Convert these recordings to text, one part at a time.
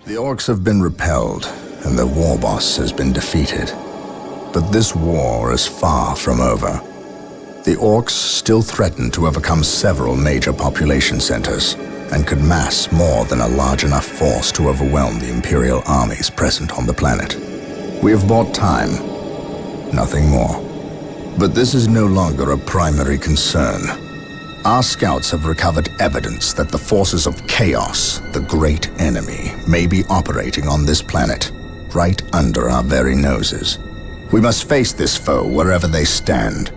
The orcs have been repelled, and their war boss has been defeated. But this war is far from over. The orcs still threaten to overcome several major population centers, and could mass more than a large enough force to overwhelm the Imperial armies present on the planet. We have bought time, nothing more. But this is no longer a primary concern. Our scouts have recovered evidence that the forces of chaos, the great enemy, may be operating on this planet, right under our very noses. We must face this foe wherever they stand.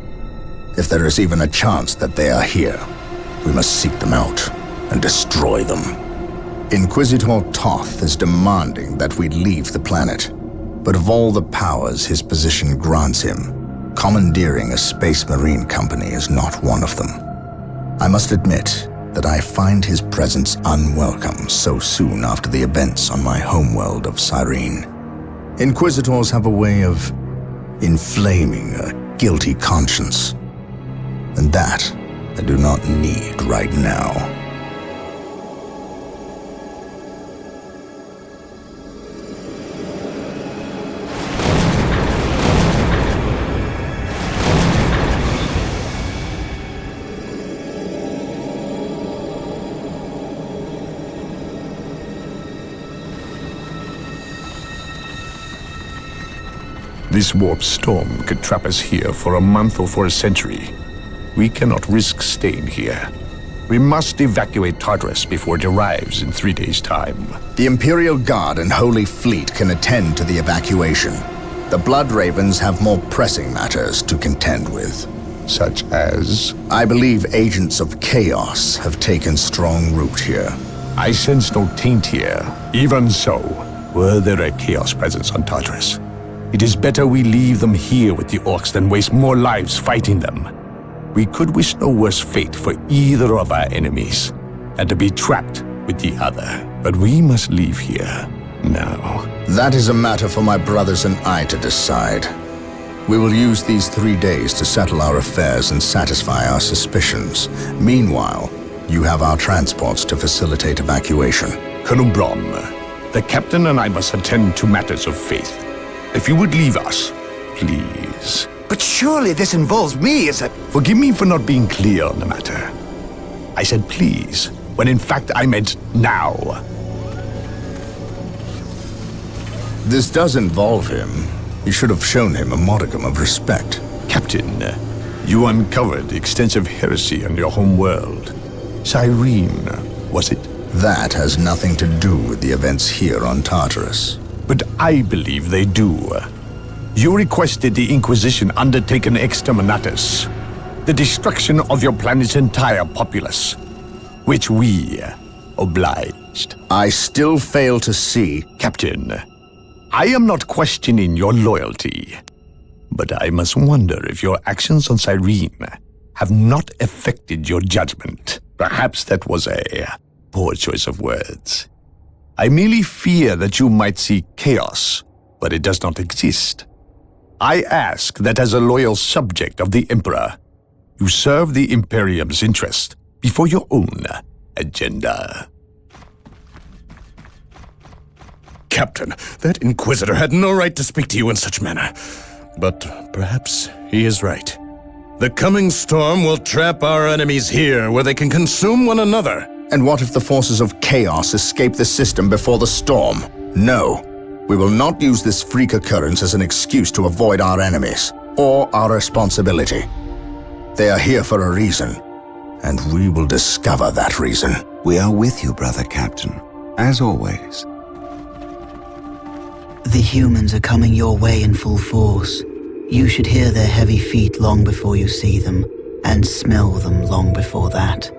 If there is even a chance that they are here, we must seek them out and destroy them. Inquisitor Toth is demanding that we leave the planet, but of all the powers his position grants him, commandeering a space marine company is not one of them. I must admit that I find his presence unwelcome so soon after the events on my homeworld of Cyrene. Inquisitors have a way of inflaming a guilty conscience, and that I do not need right now. This warp storm could trap us here for a month or for a century. We cannot risk staying here. We must evacuate Tartarus before it arrives in 3 days' time. The Imperial Guard and Holy Fleet can attend to the evacuation. The Blood Ravens have more pressing matters to contend with. Such as? I believe agents of chaos have taken strong root here. I sense no taint here. Even so, were there a chaos presence on Tartarus, it is better we leave them here with the orcs than waste more lives fighting them. We could wish no worse fate for either of our enemies, and to be trapped with the other. But we must leave here now. That is a matter for my brothers and I to decide. We will use these 3 days to settle our affairs and satisfy our suspicions. Meanwhile, you have our transports to facilitate evacuation. Colonel Brom, the captain and I must attend to matters of faith. If you would leave us, please. But surely this involves me as a... Forgive me for not being clear on the matter. I said please, when in fact I meant now. This does involve him. You should have shown him a modicum of respect. Captain, you uncovered extensive heresy on your home world. Cyrene, was it? That has nothing to do with the events here on Tartarus. But I believe they do. You requested the Inquisition undertake an exterminatus, the destruction of your planet's entire populace, which we obliged. I still fail to see... Captain, I am not questioning your loyalty, but I must wonder if your actions on Cyrene have not affected your judgment. Perhaps that was a poor choice of words. I merely fear that you might see chaos, but it does not exist. I ask that as a loyal subject of the Emperor, you serve the Imperium's interest before your own agenda. Captain, that Inquisitor had no right to speak to you in such manner. But perhaps he is right. The coming storm will trap our enemies here, where they can consume one another. And what if the forces of chaos escape the system before the storm? No. We will not use this freak occurrence as an excuse to avoid our enemies, or our responsibility. They are here for a reason, and we will discover that reason. We are with you, brother Captain, as always. The humans are coming your way in full force. You should hear their heavy feet long before you see them, and smell them long before that.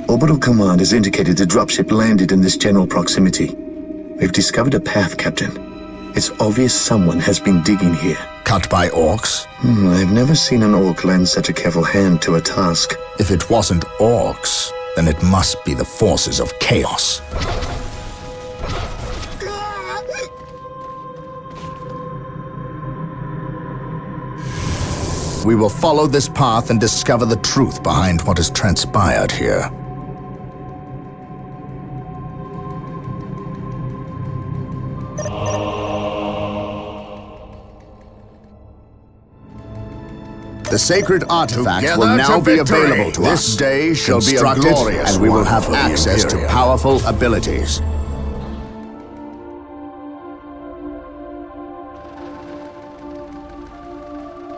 Orbital Command has indicated the dropship landed in this general proximity. We've discovered a path, Captain. It's obvious someone has been digging here. Cut by orcs? I've never seen an orc lend such a careful hand to a task. If it wasn't orcs, then it must be the forces of chaos. we will follow this path and discover the truth behind what has transpired here. The sacred artifact will now be available to us. This day shall be a glorious and we will have access to powerful abilities.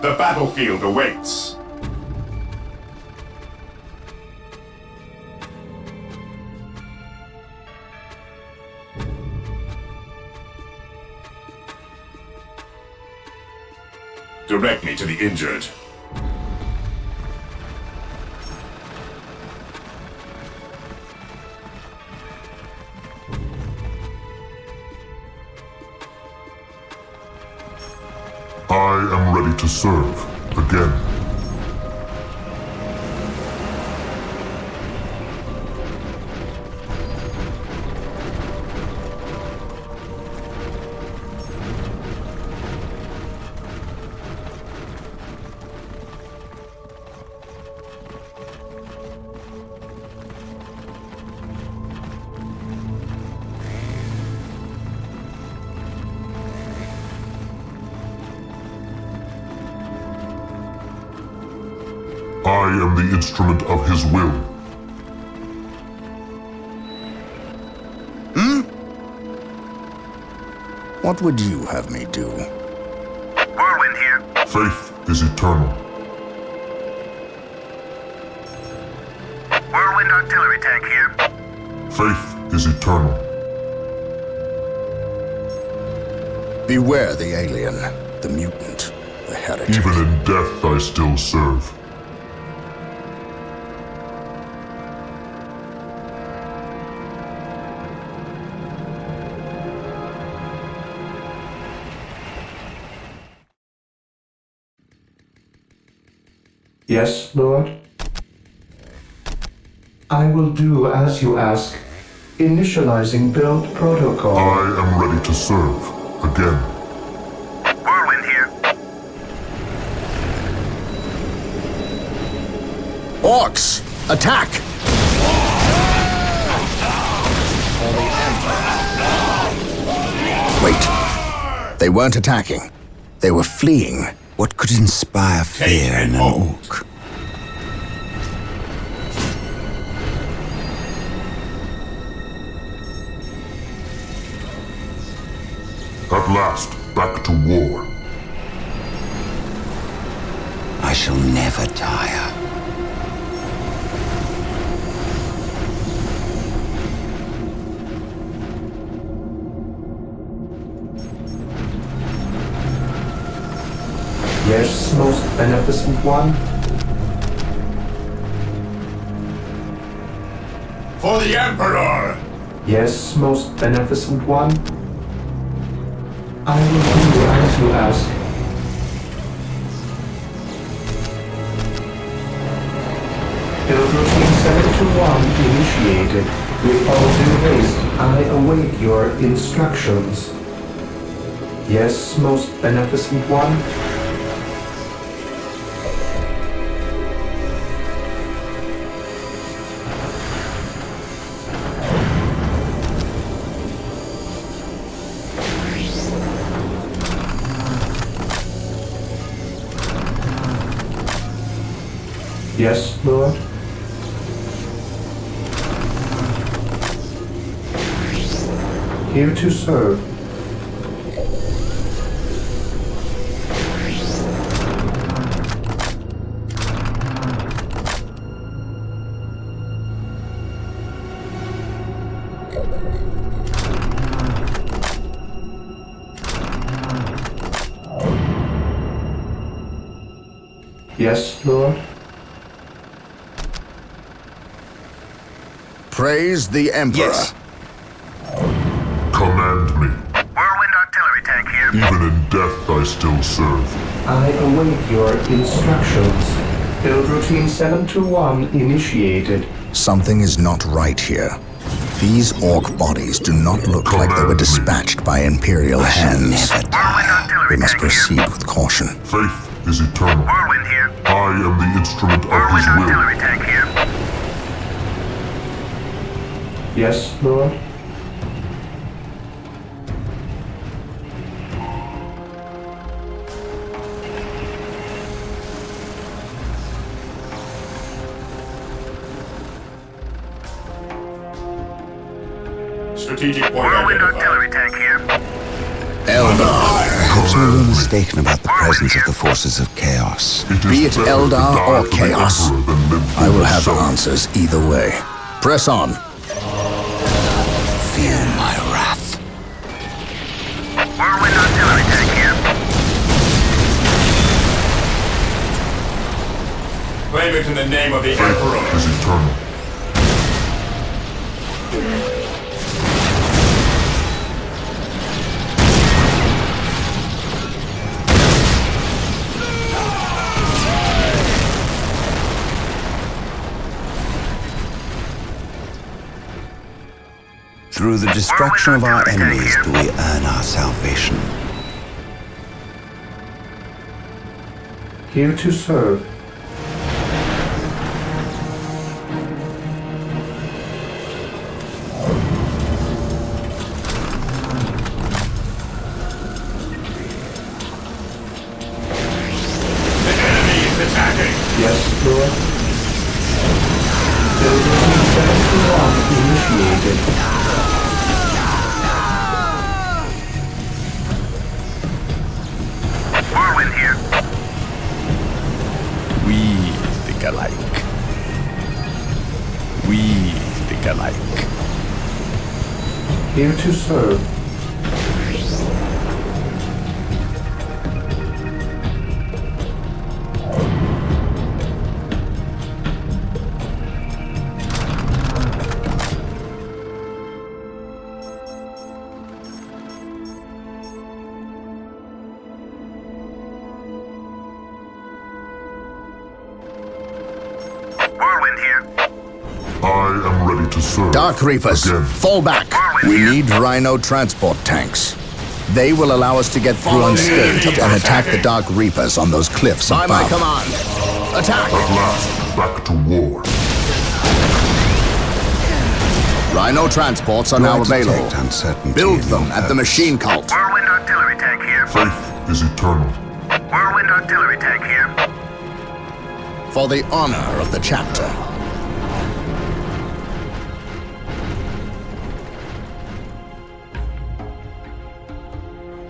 The battlefield awaits. Direct me to the injured. I am ready to serve again. I am the instrument of his will. What would you have me do? Whirlwind here. Faith is eternal. Whirlwind artillery tank here. Faith is eternal. Beware the alien, the mutant, the heretic. Even in death I still serve. Yes, Lord? I will do as you ask. Initializing build protocol. I am ready to serve again. Whirlwind here. Orcs, attack! Wait, they weren't attacking. They were fleeing. What could inspire fear in an orc? At last, back to war. I shall never tire. Yes, most beneficent one. For the Emperor! Yes, most beneficent one. I will do as you ask. Build routine 721 initiated. With all due haste, I await your instructions. Yes, most beneficent one. Yes, Lord? Here to serve. Yes, Lord? Praise the Emperor. Yes. Command me. Whirlwind artillery tank here. Even in death I still serve. I await your instructions. Build routine 721 initiated. Something is not right here. These orc bodies do not look like they were dispatched by Imperial hands. Whirlwind artillery We must tank here. proceed with caution. Faith is eternal. Whirlwind here. I am the instrument of his Whirlwind will. artillery tank here. Yes, Lord? Strategic point Whirlwind identified. artillery tank here. Eldar. Perhaps we were mistaken about the presence of the forces of chaos. Be it better to Eldar die or for the Chaos, Emperor than live for I will have yourself. answers either way. Press on. Feel my wrath. Whirlwind artillery tank here. Claim it in the name of the Emperor. Faith is eternal. Through the destruction of our enemies do we earn our salvation. Here to serve. The enemy is attacking. Yes, Lord? There is an effective lock initiated. Whirlwind here. We think alike. We think alike. Here to serve. Whirlwind here. I am ready to serve. Dark Reapers, Again. fall back. We need Rhino transport tanks. They will allow us to get through unscathed and attack the Dark Reapers on those cliffs above. By my command. Attack! At last, back to war. Rhino transports are Do I now detect available. uncertainty Build in them your at the purpose? machine cult. Whirlwind artillery tank here. Faith is eternal. Whirlwind artillery tank here. For the honor of the chapter.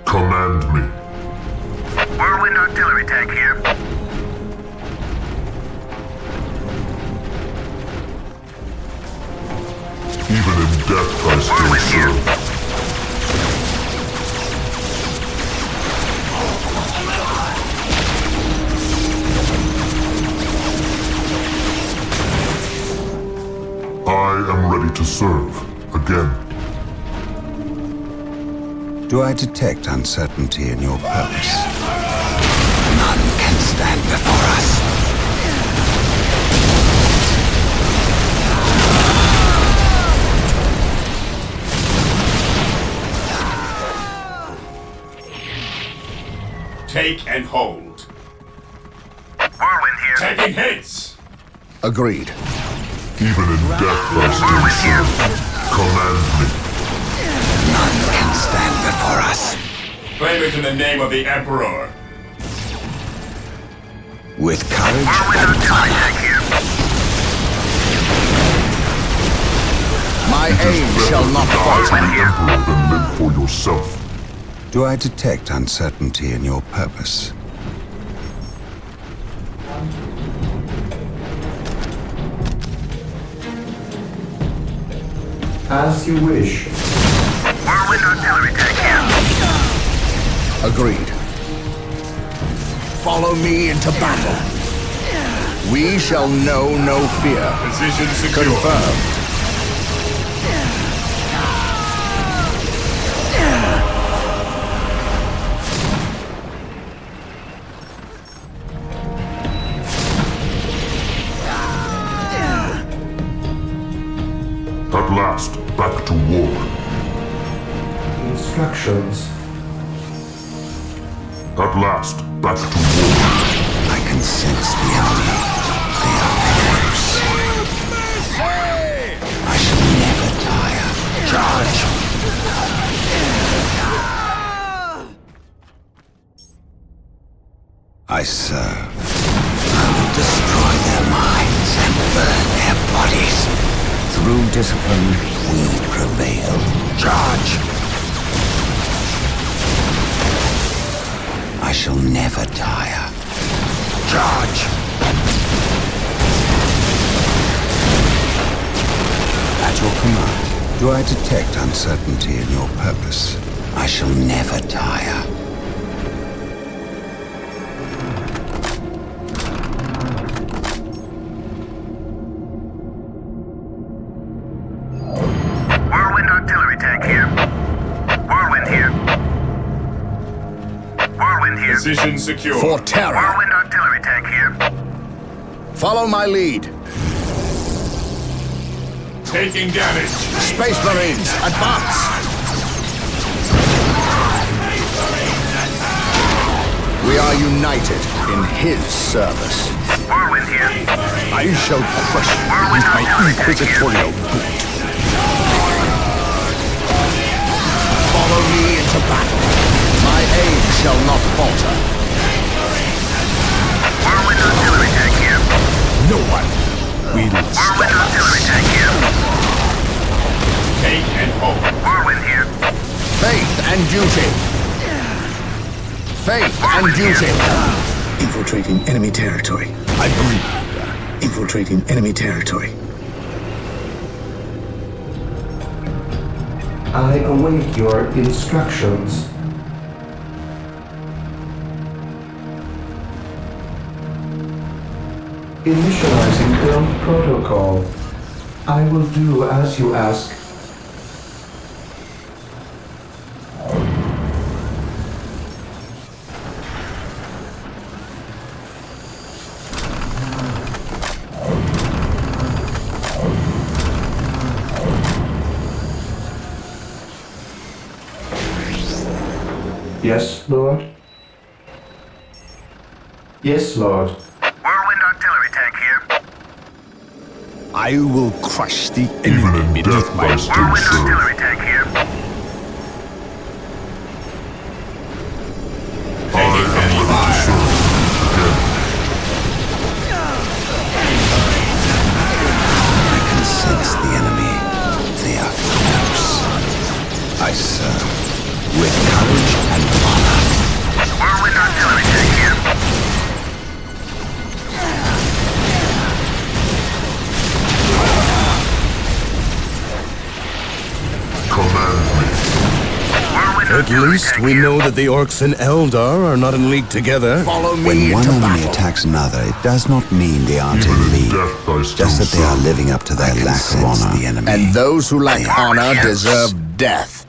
Command me. Whirlwind artillery tank here. Even in death I still serve. I am ready to serve. Again. Do I detect uncertainty in your purpose? None can stand before us. Take and hold. Whirlwind here. Taking hits. Agreed. Even in death I still serve. Command me. None can stand before us. Claim it in the name of the Emperor. With courage Whirlwind and artillery honor. tank here. My aim Better shall not to die for falter. the Emperor than live for yourself. Do I detect uncertainty in your purpose? As you wish. Whirlwind artillery tank here. Agreed. Follow me into battle. We shall know no fear. Position secure. Confirmed. At last, back to war. Instructions. At last, back to war. I can sense the enemy. They are close. I shall never tire. Charge! I serve. I will destroy their minds and burn their bodies. Through discipline, we prevail. Charge! I shall never tire. Charge! At your command, do I detect uncertainty in your purpose? I shall never tire. Whirlwind artillery tank here. Whirlwind here. Whirlwind here. Position secure. For terror. Whirlwind artillery tank here. Follow my lead. Taking damage. Space Marines, advance! We are united in his service. Whirlwind here. I shall crush you with my inquisitorial boot. Follow me into battle. My aim shall not falter. Whirlwind artillery tank here. No one will stop Whirlwind artillery us. tank here. Take and hold. Whirlwind here. Faith and duty. Faith and duty. Infiltrating enemy territory. I breathe. Infiltrating enemy territory. I await your instructions. Initializing build protocol. I will do as you ask. Yes, Lord? Yes, Lord. Whirlwind artillery tank here. I will crush the Even enemy in beneath death, my I still Whirlwind serve. artillery tank here. I am ready to serve. Again, I can sense the enemy. They are close. I serve with courage and honor. Whirlwind artillery tank here. command me. Whirlwind At artillery least tank we here. know that the orcs and Eldar are not in league together. Follow me When one into enemy battle. attacks another, it does not mean they aren't Even in in league. death, I still Just that they are serve. living up to their lack of honor. The enemy. And those who lack They are honor close. deserve death.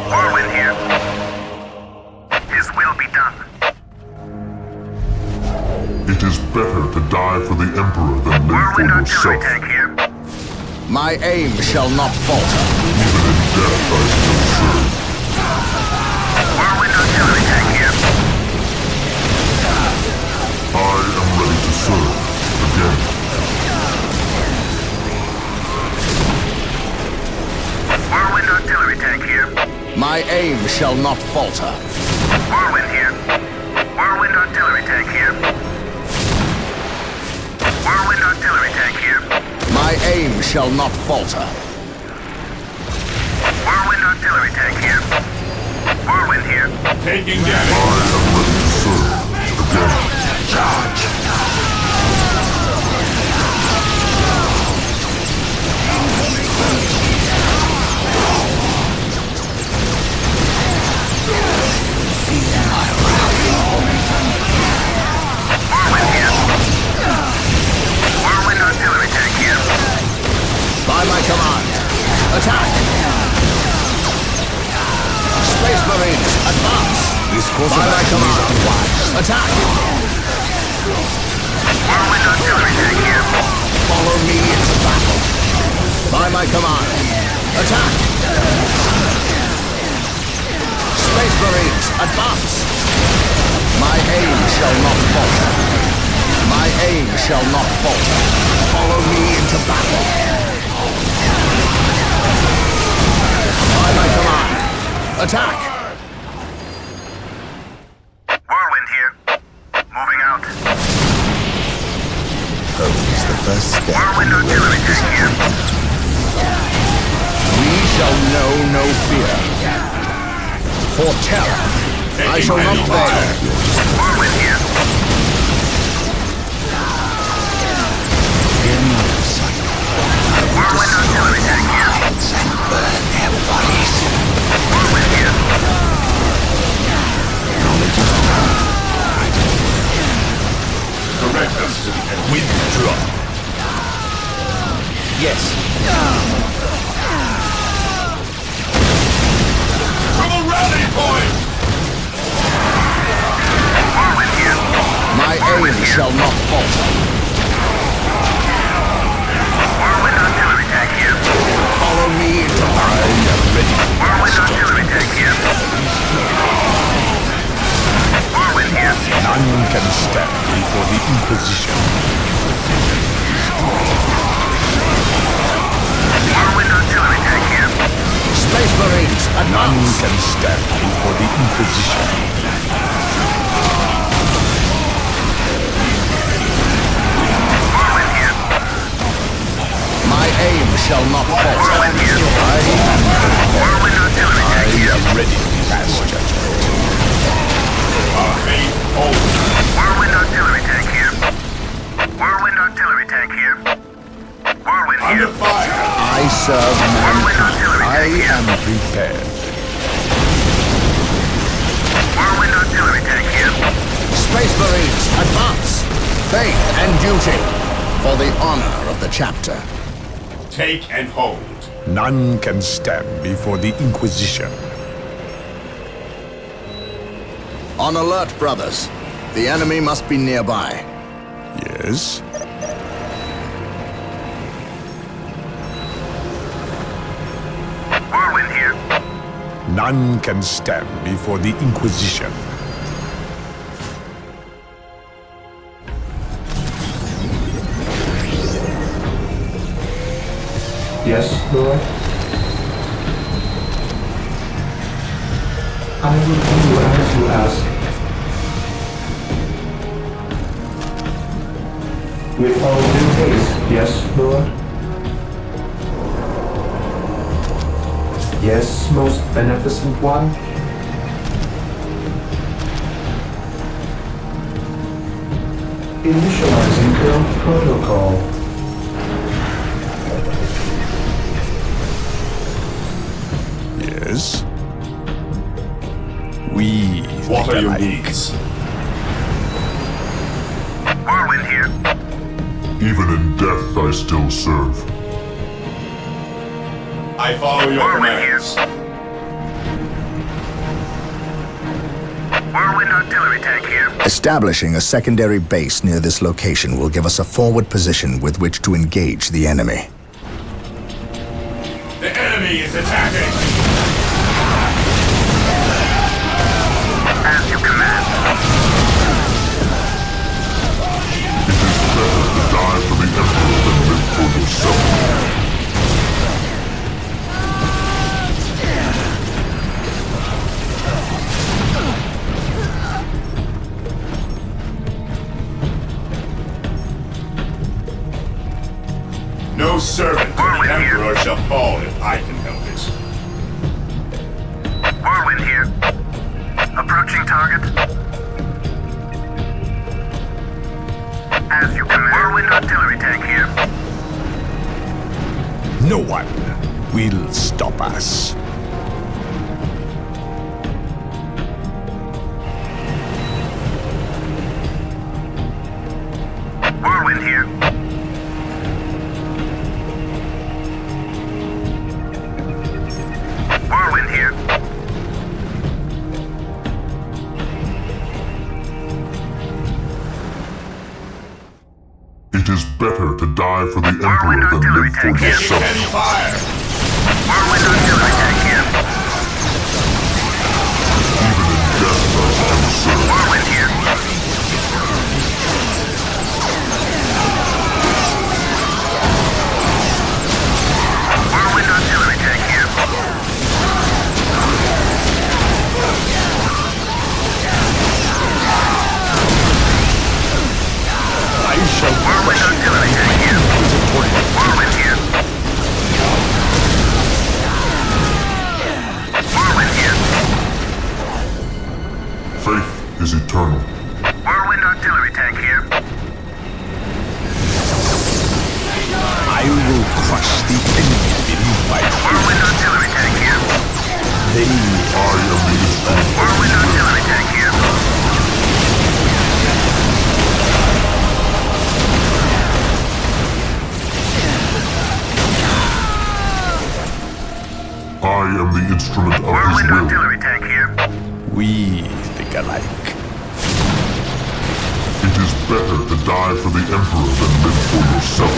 Whirlwind here. His will be done. It is better to die for the Emperor than live for Whirlwind artillery yourself. tank here. My aim shall not falter. Even in death, I still serve. Whirlwind artillery tank here. I am ready to serve. Again, Whirlwind artillery tank here. My aim shall not falter. Whirlwind here. Whirlwind artillery tank here. Whirlwind artillery tank here. My aim shall not falter. Whirlwind artillery tank here. Whirlwind here. Taking I damage. am ready to serve. Again, Charge! Feel my wrath. Whirlwind here. Whirlwind artillery tank here. By my command. Attack! Space Marines, advance! This course By of my action is command. unwise. Attack! Whirlwind artillery tank here. Follow me into battle. By my command. Attack! Space Marines, advance! My aim shall not falter. My aim shall not falter. Follow me into battle. By my command, attack! Whirlwind here. Moving out. Hope is the first step. Whirlwind artillery tank here. We shall know no fear. For terror, I shall not fail. Whirlwind here. Whirlwind artillery tank here. And burn their bodies. Whirlwind here. Knowledge is power. Direct us to the enemy. Withdraw. Yes. To the rally point! Whirlwind here. My aim shall not falter. Whirlwind artillery tank here. Follow me into battle. I am ready. Whirlwind artillery tank here. Whirlwind here. None can stand before the Inquisition. Whirlwind artillery tank here. Space Marines, None advance! can stand before the Inquisition. Whirlwind here. My aim shall not falter. Whirlwind here. Whirlwind artillery I tank here. am ready to pass judgment. Our faith holds. Whirlwind artillery tank here. Whirlwind artillery tank here. Whirlwind Under here. fire! I serve Whirlwind mankind. artillery I tank here. am prepared. Whirlwind artillery tank here. Space Marines, advance! Faith and duty for the honor of the chapter. Take and hold. None can stand before the Inquisition. On alert, brothers. The enemy must be nearby. Yes? Whirlwind here. None can stand before the Inquisition. Yes, Lord? I will do as you ask. With all due haste, yes, Lord? Yes, most beneficent one? Initializing build protocol. Yes? We What think are your alike. needs? Whirlwind here. Even in death I still serve. I follow your Whirlwind here. commands. Whirlwind artillery tank here. Establishing a secondary base near this location will give us a forward position with which to engage the enemy. The enemy is attacking! As you command. It is better to die for the Emperor than live for yourself. No servant of the Emperor shall fall if I can help it. Whirlwind here. Approaching target. As you command. Whirlwind artillery tank here. No one will stop us. Whirlwind here. Whirlwind here. It is better to die for the Whirlwind Emperor than artillery live for tank here. yourself. Heavy fire! Whirlwind artillery tank here. Even in death I still serve. Whirlwind here. crush the enemy beneath my feet. Whirlwind artillery tank here. They are the Whirlwind artillery tank here. I am the instrument of his Whirlwind will. artillery tank here. We think alike. It is better to die for the Emperor than live for yourself.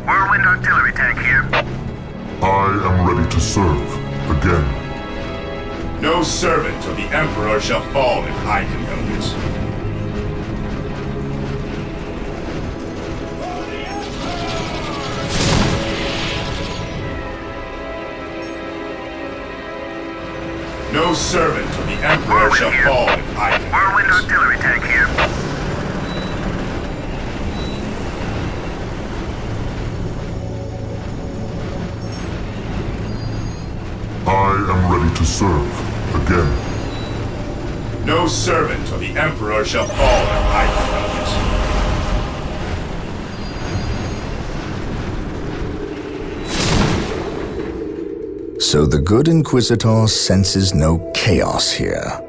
Whirlwind artillery tank here. I am ready to serve. Again. No servant of the Emperor shall fall if I can help it. No servant of the Emperor shall fall if I can help Whirlwind it. artillery tank here. I am ready to serve. Again. No servant of the Emperor shall fall if I can help it. So the good Inquisitor senses no chaos here.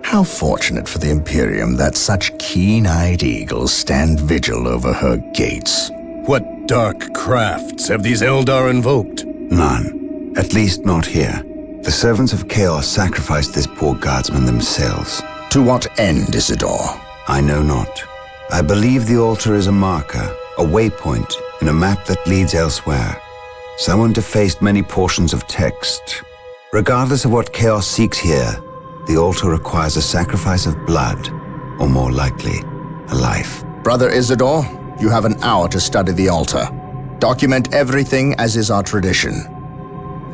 How fortunate for the Imperium that such keen-eyed eagles stand vigil over her gates. What dark crafts have these Eldar invoked? None. At least not here. The servants of Chaos sacrificed this poor guardsman themselves. To what end, Isidore? I know not. I believe the altar is a marker, a waypoint in a map that leads elsewhere. Someone defaced many portions of text. Regardless of what Chaos seeks here, the altar requires a sacrifice of blood, or more likely, a life. Brother Isidore, you have an hour to study the altar. Document everything as is our tradition.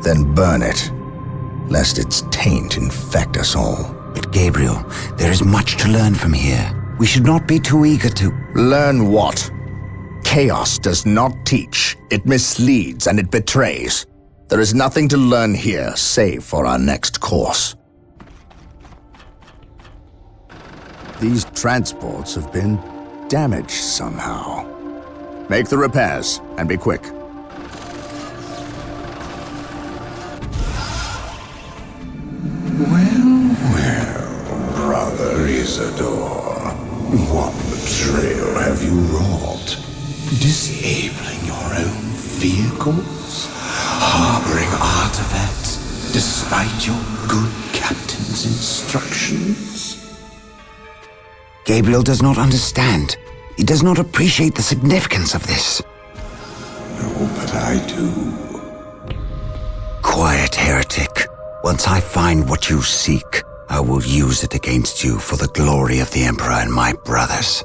Then burn it, lest its taint infect us all. But Gabriel, there is much to learn from here. We should not be too eager to... Learn what? Chaos does not teach. It misleads and it betrays. There is nothing to learn here, save for our next course. These transports have been damaged somehow. Make the repairs, and be quick. Well, Brother Isidore, what betrayal have you wrought? Disabling your own vehicles? Harboring artifacts despite your good captain's instructions? Gabriel does not understand. He does not appreciate the significance of this. No, but I do. Quiet, heretic. Once I find what you seek, I will use it against you for the glory of the Emperor and my brothers.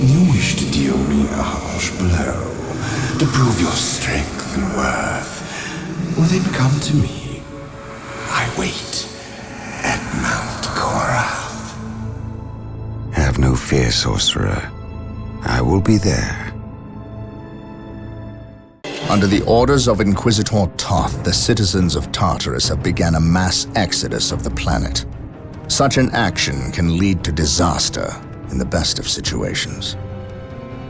You wish to deal me a harsh blow, to prove your strength and worth. Well, then come to me. I wait at Mount Korath. Have no fear, sorcerer. I will be there. Under the orders of Inquisitor Toth, the citizens of Tartarus have begun a mass exodus of the planet. Such an action can lead to disaster in the best of situations.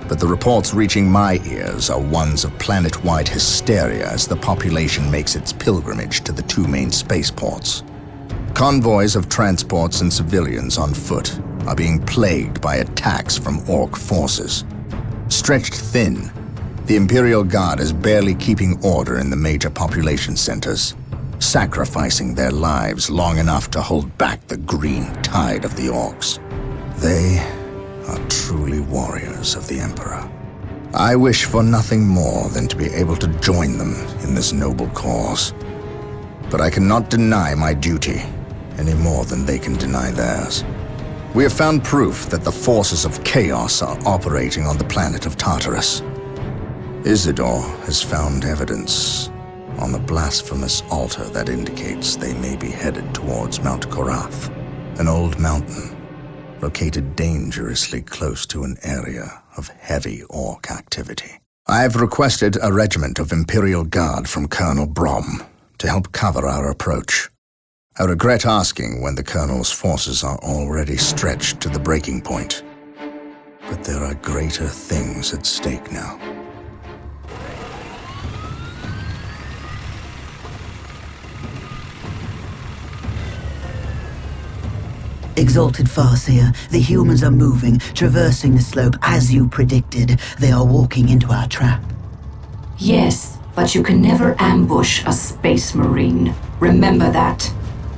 But the reports reaching my ears are ones of planet-wide hysteria as the population makes its pilgrimage to the two main spaceports. Convoys of transports and civilians on foot are being plagued by attacks from Orc forces. Stretched thin, the Imperial Guard is barely keeping order in the major population centers, sacrificing their lives long enough to hold back the green tide of the Orcs. They are truly warriors of the Emperor. I wish for nothing more than to be able to join them in this noble cause. But I cannot deny my duty any more than they can deny theirs. We have found proof that the forces of chaos are operating on the planet of Tartarus. Isidore has found evidence on the blasphemous altar that indicates they may be headed towards Mount Korath, an old mountain located dangerously close to an area of heavy Orc activity. I have requested a regiment of Imperial Guard from Colonel Brom to help cover our approach. I regret asking when the Colonel's forces are already stretched to the breaking point. But there are greater things at stake now. Exalted Farseer, the humans are moving, traversing the slope as you predicted. They are walking into our trap. Yes, but you can never ambush a space marine. Remember that.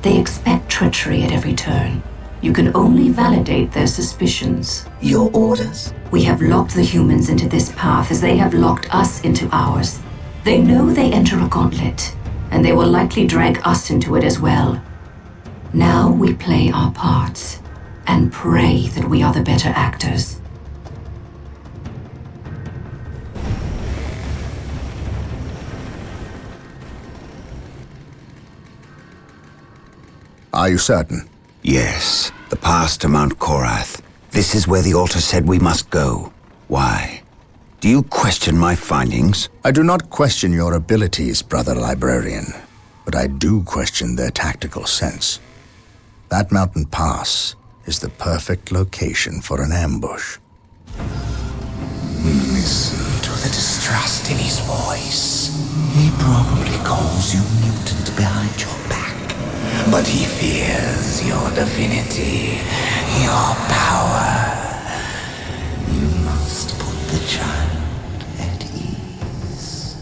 They expect treachery at every turn. You can only validate their suspicions. Your orders? We have locked the humans into this path as they have locked us into ours. They know they enter a gauntlet, and they will likely drag us into it as well. Now we play our parts, and pray that we are the better actors. Are you certain? Yes, the path to Mount Korath. This is where the altar said we must go. Why? Do you question my findings? I do not question your abilities, brother librarian, but I do question their tactical sense. That mountain pass is the perfect location for an ambush. Listen to the distrust in his voice. He probably calls you mutant behind your back, but he fears your divinity, your power. You must put the child at ease.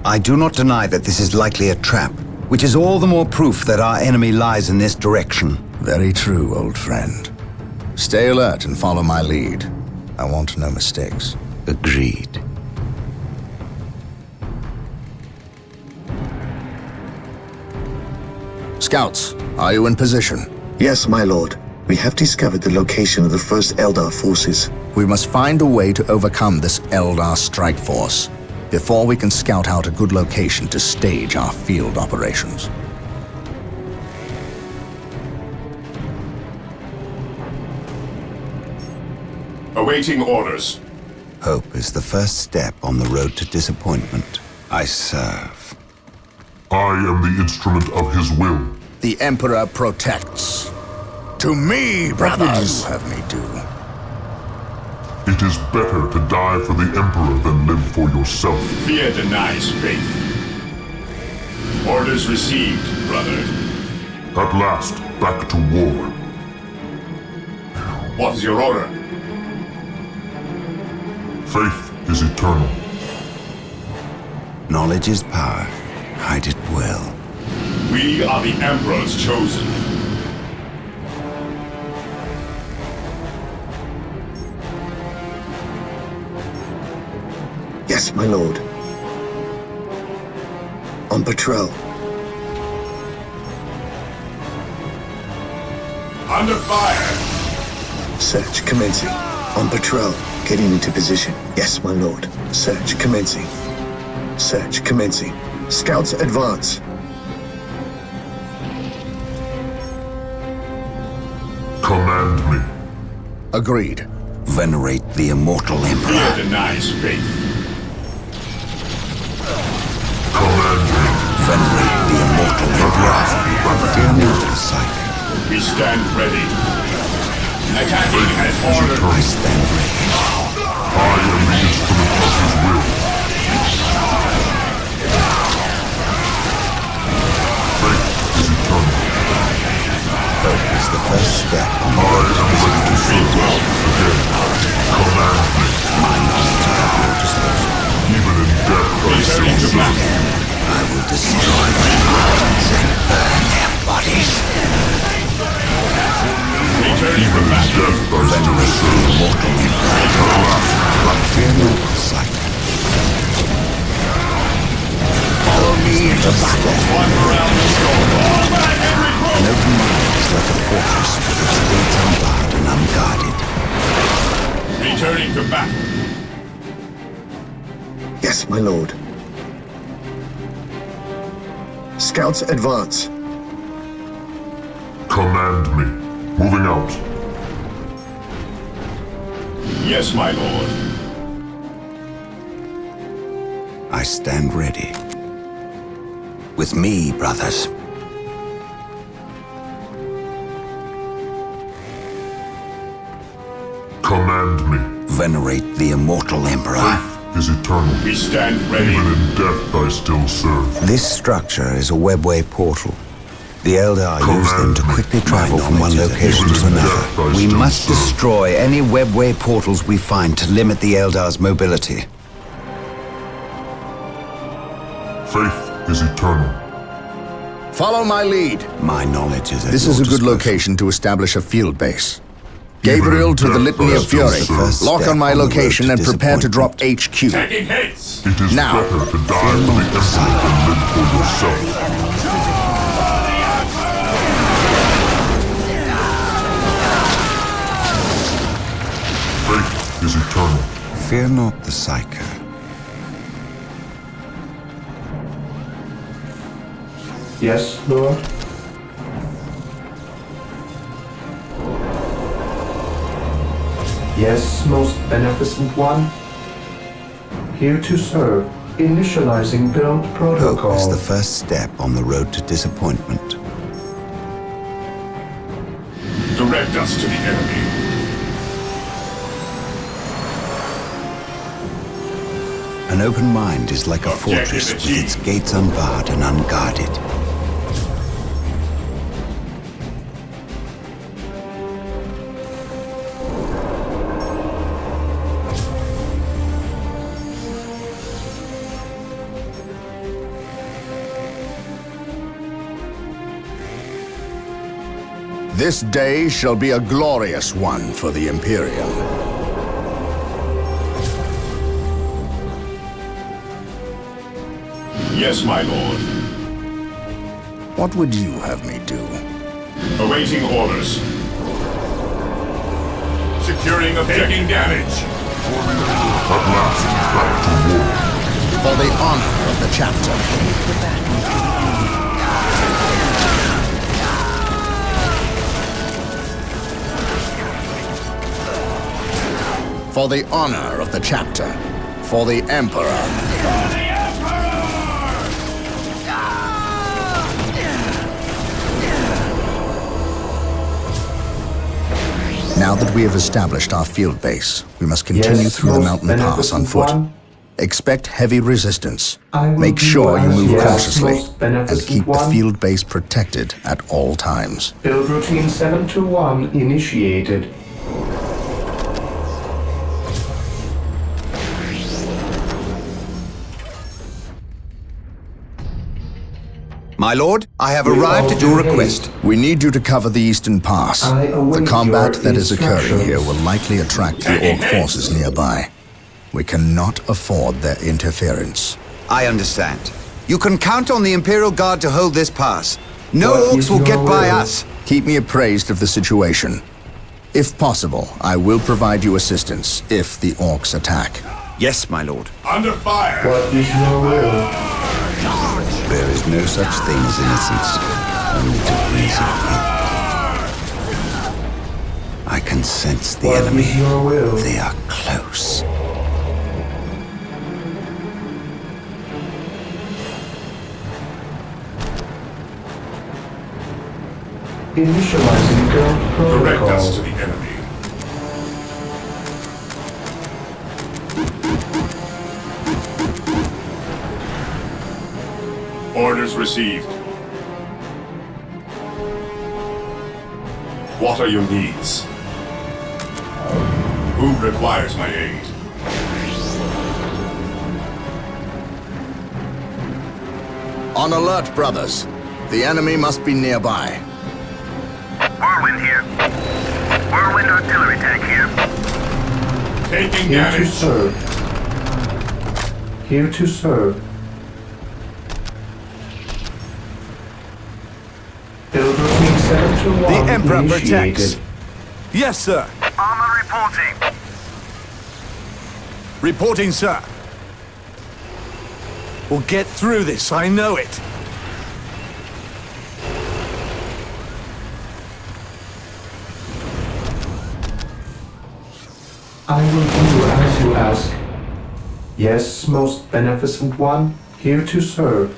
I do not deny that this is likely a trap, which is all the more proof that our enemy lies in this direction. Very true, old friend. Stay alert and follow my lead. I want no mistakes. Agreed. Scouts, are you in position? Yes, my lord. We have discovered the location of the first Eldar forces. We must find a way to overcome this Eldar strike force before we can scout out a good location to stage our field operations. Awaiting orders. Hope is the first step on the road to disappointment. I serve. I am the instrument of his will. The Emperor protects. To me, brothers! What would you have me do? It is better to die for the Emperor than live for yourself. Fear denies faith. Orders received, brother. At last, back to war. What is your order? Faith is eternal. Knowledge is power. Hide it well. We are the Emperor's chosen. Yes, my lord. On patrol. Under fire! Search commencing. On patrol. Getting into position. Yes, my lord. Search commencing. Search commencing. Scouts advance. Command me. Agreed. Venerate the immortal Emperor. Fear denies faith. Command me. Venerate the immortal Emperor. Fear not, sight. We stand ready. Attacking as ordered. I stand ready. I am the instrument of his will. Faith is eternal. Hope is the first step on the I road am ready to serve again. Command me. my knowledge at your disposal. Even in death I still serve. I will destroy the mountains and burn their bodies. Even in death I still serve. Immortal Emperor. Fear not, sight. Follow me into battle. An open mind is like a fortress with its gates unbarred and unguarded. Returning to battle. Yes, my lord. Scouts advance. Command me. Moving out. Yes, my lord. I stand ready. With me, brothers. Command command me. Venerate the immortal Emperor. Is eternal. We stand ready. Even in death I still serve. This structure is a webway portal. The Eldar use them to quickly travel from one location to another. We must destroy any webway portals we find to limit the Eldar's mobility. Faith is eternal. Follow my lead. My knowledge is at This your is a good disposal. location to establish a field base. Gabriel to the Litany of Fury. Lock on my location and prepare to drop HQ. Taking hits. It is Now. better to die for the Emperor than live for yourself. Faith is eternal. Fear not the Psyker. Yes, Lord? Yes, most beneficent one? Here to serve. Initializing build protocol. Hope is the first step on the road to disappointment. Direct us to the enemy. An open mind is like a Objective fortress with achieved. its gates unbarred and unguarded. This day shall be a glorious one for the Imperium. Yes, my lord. What would you have me do? Awaiting orders. Securing objective. Taking damage. At last, back to war. For the honor of the chapter. For the honor of the chapter. For the Emperor. Now that we have established our field base, we must continue Yes, through the most mountain pass on beneficent foot. one. Expect heavy resistance. I will Make do sure you as move you ask, cautiously most and beneficent keep the one. field base protected at all times. Build routine 721 initiated. My lord, I have arrived at your request. We need you to cover the eastern pass. I await The combat your that is occurring here instructions. will likely attract the Orc forces nearby. We cannot afford their interference. I understand. You can count on the Imperial Guard to hold this pass. No What orcs is will your get by will? us. Keep me appraised of the situation. If possible, I will provide you assistance if the Orcs attack. Yes, my lord. Under fire. What is your will? There is no such thing as innocence, only degrees of guilt. I can sense the What enemy. is your will? They are close. Initializing build Direct us to protocol. the enemy. Orders received. What are your needs? Who requires my aid? On alert, brothers. The enemy must be nearby. Whirlwind here. Whirlwind artillery tank here. Taking Here to damage. serve. Here to serve. Build routine 721 The Emperor initiated. protects. Yes, sir. Armor reporting. Reporting, sir. We'll get through this, I know it. I will do as you ask. Yes, most beneficent one, here to serve.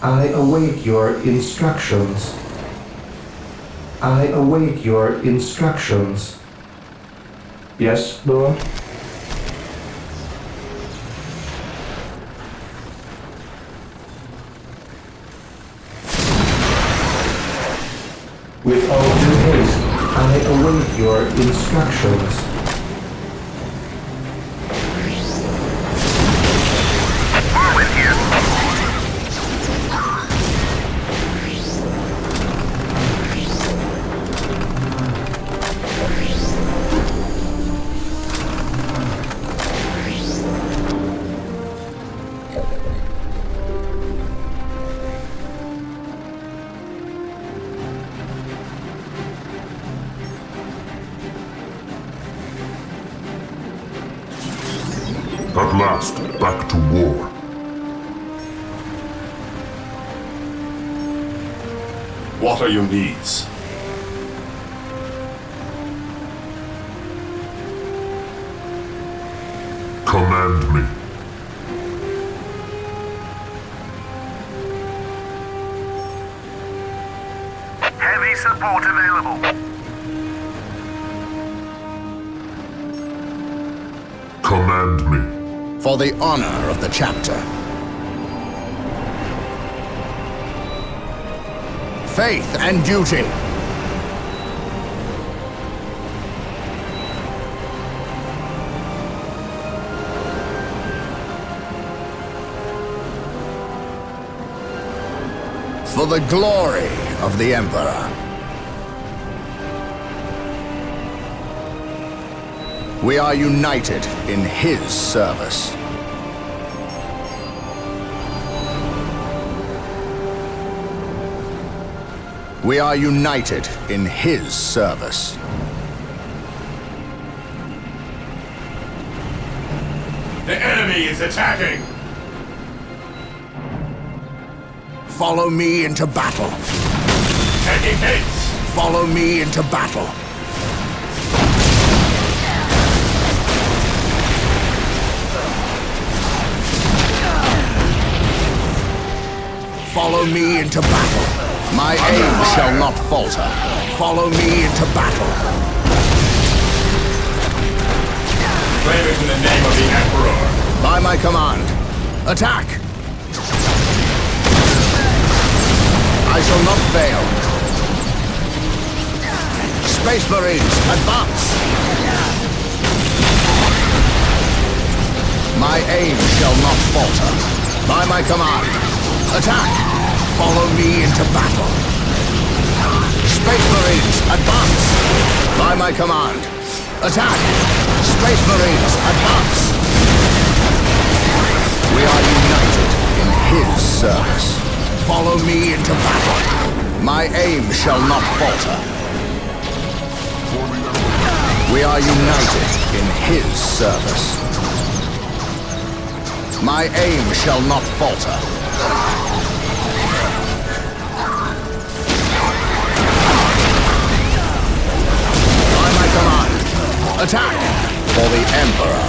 I await your instructions. I await your instructions. Yes, Lord? With all due haste, I await your instructions. At last, back to war. What are your needs? Command me. Heavy support available. Command me. For the honor of the chapter. Faith and duty. For the glory of the Emperor. We are united in his service. We are united in his service. The enemy is attacking! Follow me into battle. Taking hits! Follow me into battle. Follow me into battle. My aim shall not falter. Follow me into battle. Flamers in the name of the Emperor. By my command. Attack! I shall not fail. Space Marines, advance! My aim shall not falter. By my command. Attack! Follow me into battle. Space Marines, advance! By my command. Attack! Space Marines, advance! We are united in his service. Follow me into battle. My aim shall not falter. We are united in his service. My aim shall not falter. By my command, attack! For the Emperor.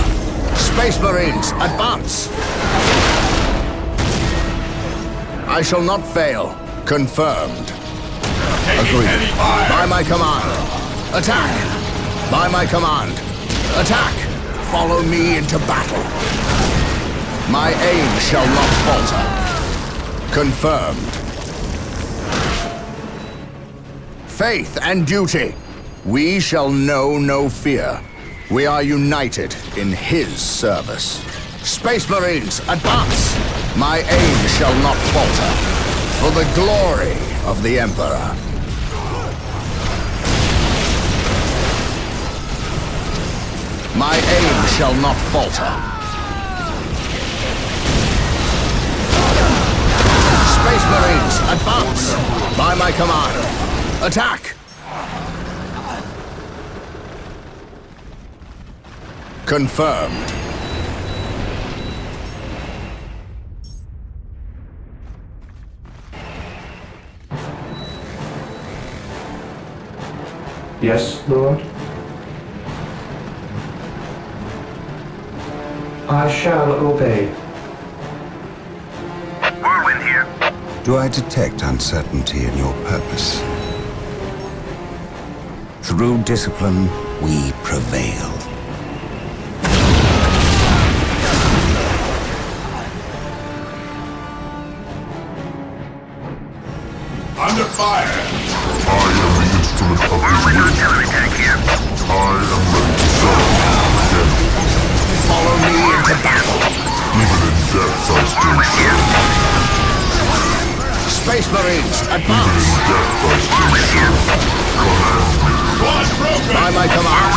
Space Marines, advance! I shall not fail. Confirmed. Agreed. By my command. Attack! By my command. Attack! Follow me into battle. My aim shall not falter. Confirmed. Faith and duty. We shall know no fear. We are united in his service. Space Marines, advance! My aim shall not falter. For the glory of the Emperor. My aim shall not falter. Space Marines, advance! By my command. Attack! Confirmed. Yes, Lord? I shall obey. Whirlwind here. Do I detect uncertainty in your purpose? Through discipline, we prevail. fire! I am the instrument of his Whirlwind will. artillery tank here. I am ready to serve. Again, Follow me into battle. even in death I still serve. Space Marines, Even advance! in death I still serve. Command me. Squad broken! By my command,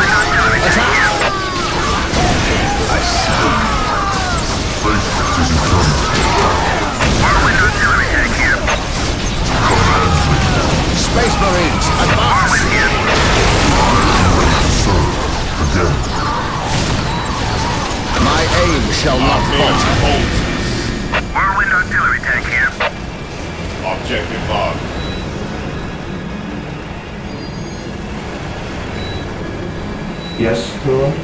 attack! I serve. Faith is eternal. Whirlwind artillery tank here. Command me. Space Marines, advance! Whirlwind here. Serve. Again. My aim shall not falter. Hold. Whirlwind artillery tank here. Objective log. Yes, Lord.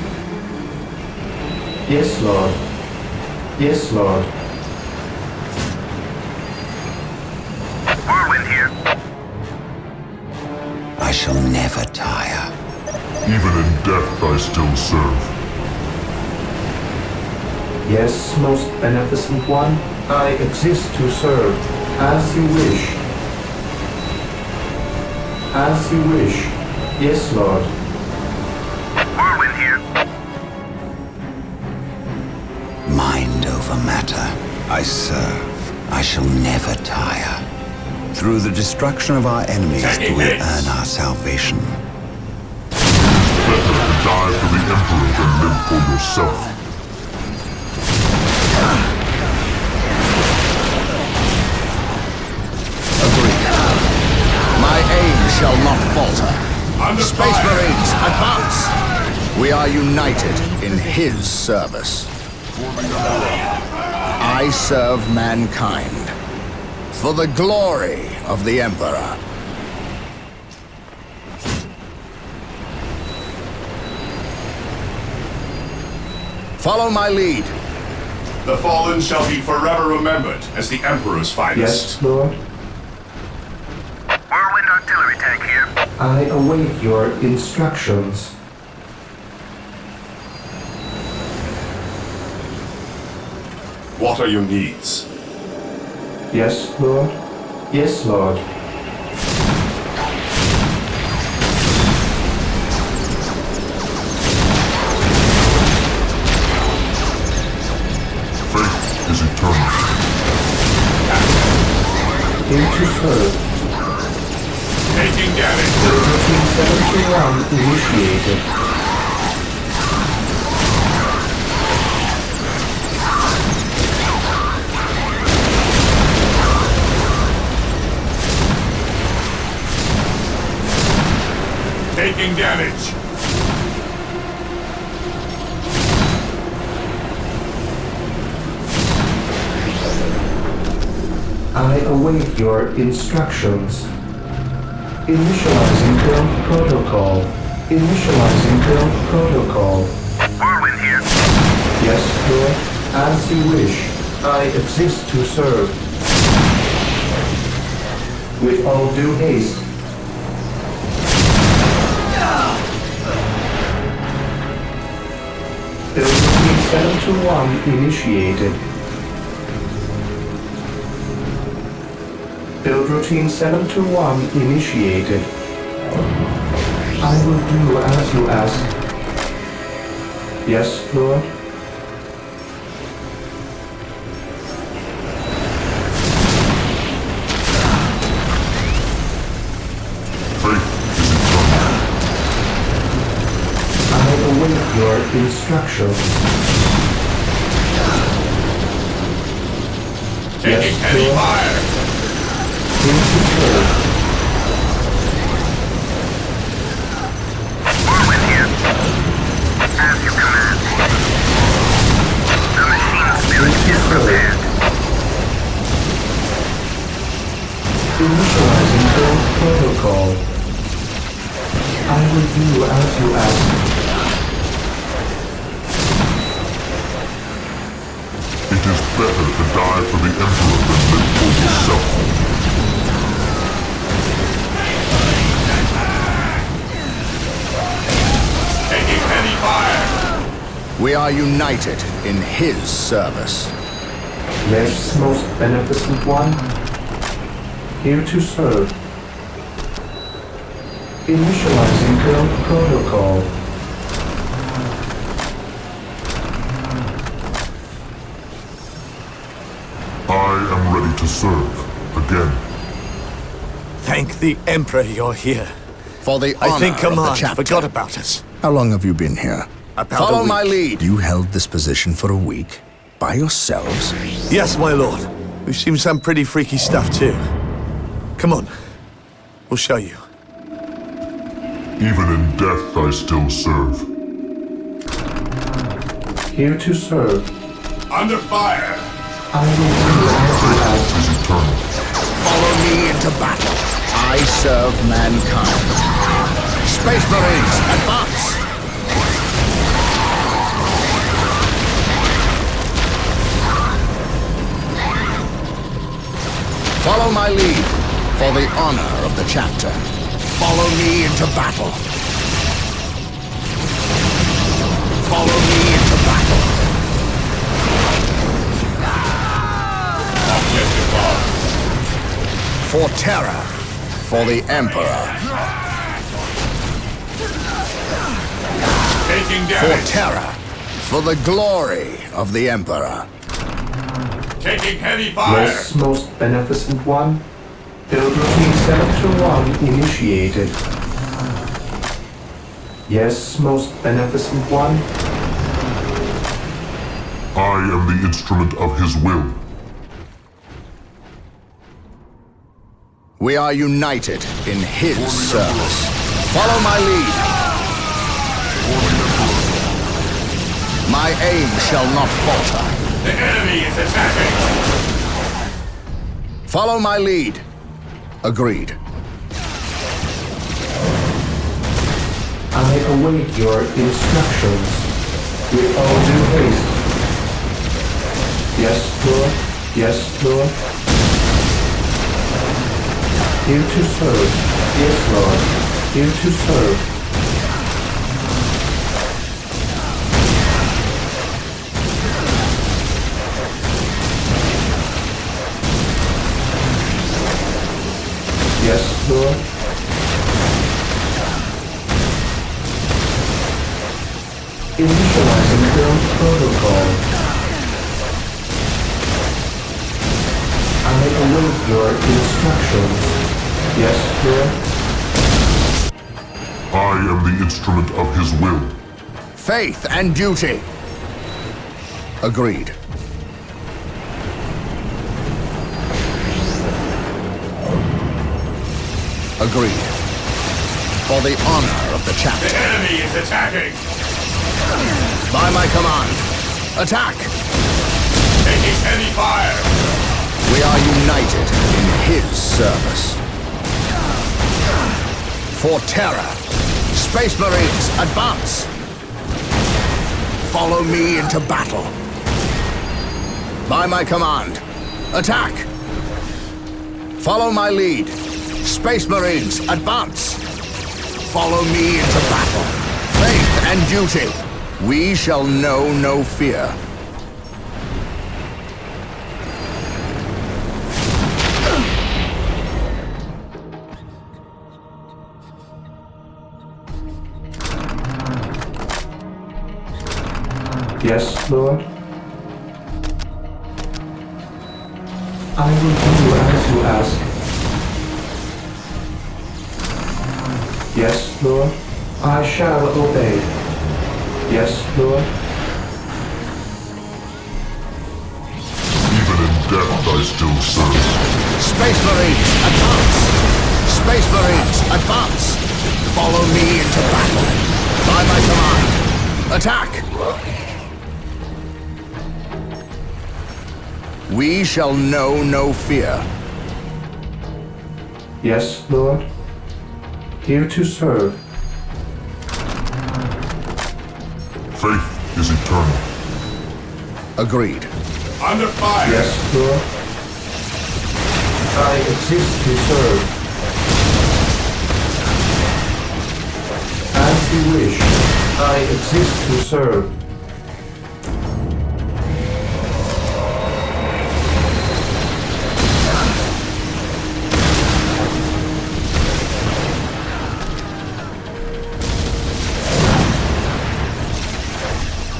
Yes, Lord. Yes, Lord. Whirlwind here. I shall never tire. Even in death I still serve. Yes, most beneficent one, I exist to serve, as you wish. As you wish. Yes, Lord. Whirlwind here. Mind over matter. I serve. I shall never tire. Through the destruction of our enemies do we earn our salvation. Better to die for the Emperor than live for yourself. My aim shall not falter. Under Space fire. Marines, advance! We are united in his service. I serve mankind for the glory of the Emperor. Follow my lead. The fallen shall be forever remembered as the Emperor's finest. Yes, Lord. Whirlwind artillery tank here. I await your instructions. What are your needs? Yes, Lord. Yes, Lord. Faith is eternal. Into serve. Taking damage. 1371 initiated. Taking damage. I await your instructions. Initializing build protocol. Initializing build protocol. Whirlwind here. Yes, Lord. As you wish. I exist to serve. With all due haste. Build routine 721 initiated. Build routine 721 initiated. I will do as you ask. Yes, Lord? I await your instructions. Taking heavy fire. Into serve. Whirlwind here. As you command. The machine spirit is prepared. Initializing build protocol. I will do as you ask. It is better to die for the Emperor than live for yourself. Taking heavy fire. We are united in his service. Yes, most beneficent one. Here to serve. Initializing build protocol. I am ready to serve again. Thank the Emperor you're here. For the I honor think of the Command chapter. forgot about us. How long have you been here? About Follow a week. my lead. You held this position for a week? By yourselves? Yes, my lord. We've seen some pretty freaky stuff too. Come on. We'll show you. Even in death, I still serve. Here to serve. Under fire! I will do as you ask. Is eternal. Follow me into battle. I serve mankind. Space Marines, advance! Follow my lead for the honor of the chapter. Follow me into battle. Follow me into battle. Objective lost. For terror. For the Emperor. Taking For damage. terror. For the glory of the Emperor. Taking heavy fire. Yes, most beneficent one. Build routine Sector 1 initiated. Yes, most beneficent one. I am the instrument of his will. We are united in his service. Follow my lead. My aim shall not falter. The enemy is attacking. Follow my lead. Agreed. I await your instructions. With all due haste. Yes, Lord. Yes, Lord. Here to serve. Yes, Lord. Here to serve. Yes, Lord. Initializing build protocol. I await your instructions. Yes, Lord. I am the instrument of his will. Faith and duty. Agreed. Agreed. For the honor of the chapter. The enemy is attacking. By my command. Attack! Taking heavy fire. We are united in his service. For terror. Space Marines, advance! Follow me into battle. By my command. Attack! Follow my lead. Space Marines, advance! Follow me into battle. Faith and duty. We shall know no fear. Yes, Lord. I will do as you ask. Yes, Lord. I shall obey. Yes, Lord. Even in death, I still serve. Space Marines, advance! Space Marines, advance! Follow me into battle. By my command. Attack! We shall know no fear. Yes, Lord. Here to serve. Faith is eternal. Agreed. Under fire. Yes, Lord. I exist to serve. As you wish. I exist to serve.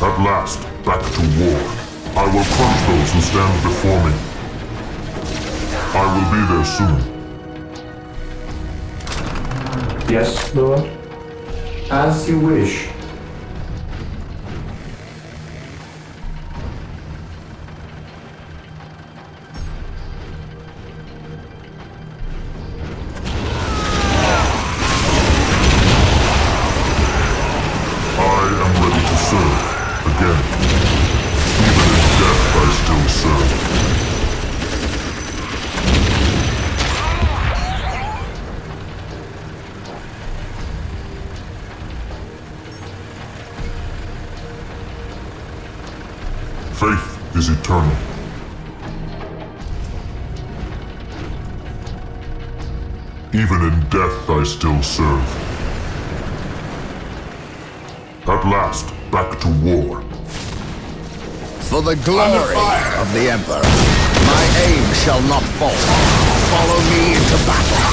At last, back to war. I will crush those who stand before me. I will be there soon. Yes, Lord. As you wish. Faith is eternal. Even in death I still serve. At last, back to war. For the glory of the Emperor, my aim shall not falter. Follow me into battle.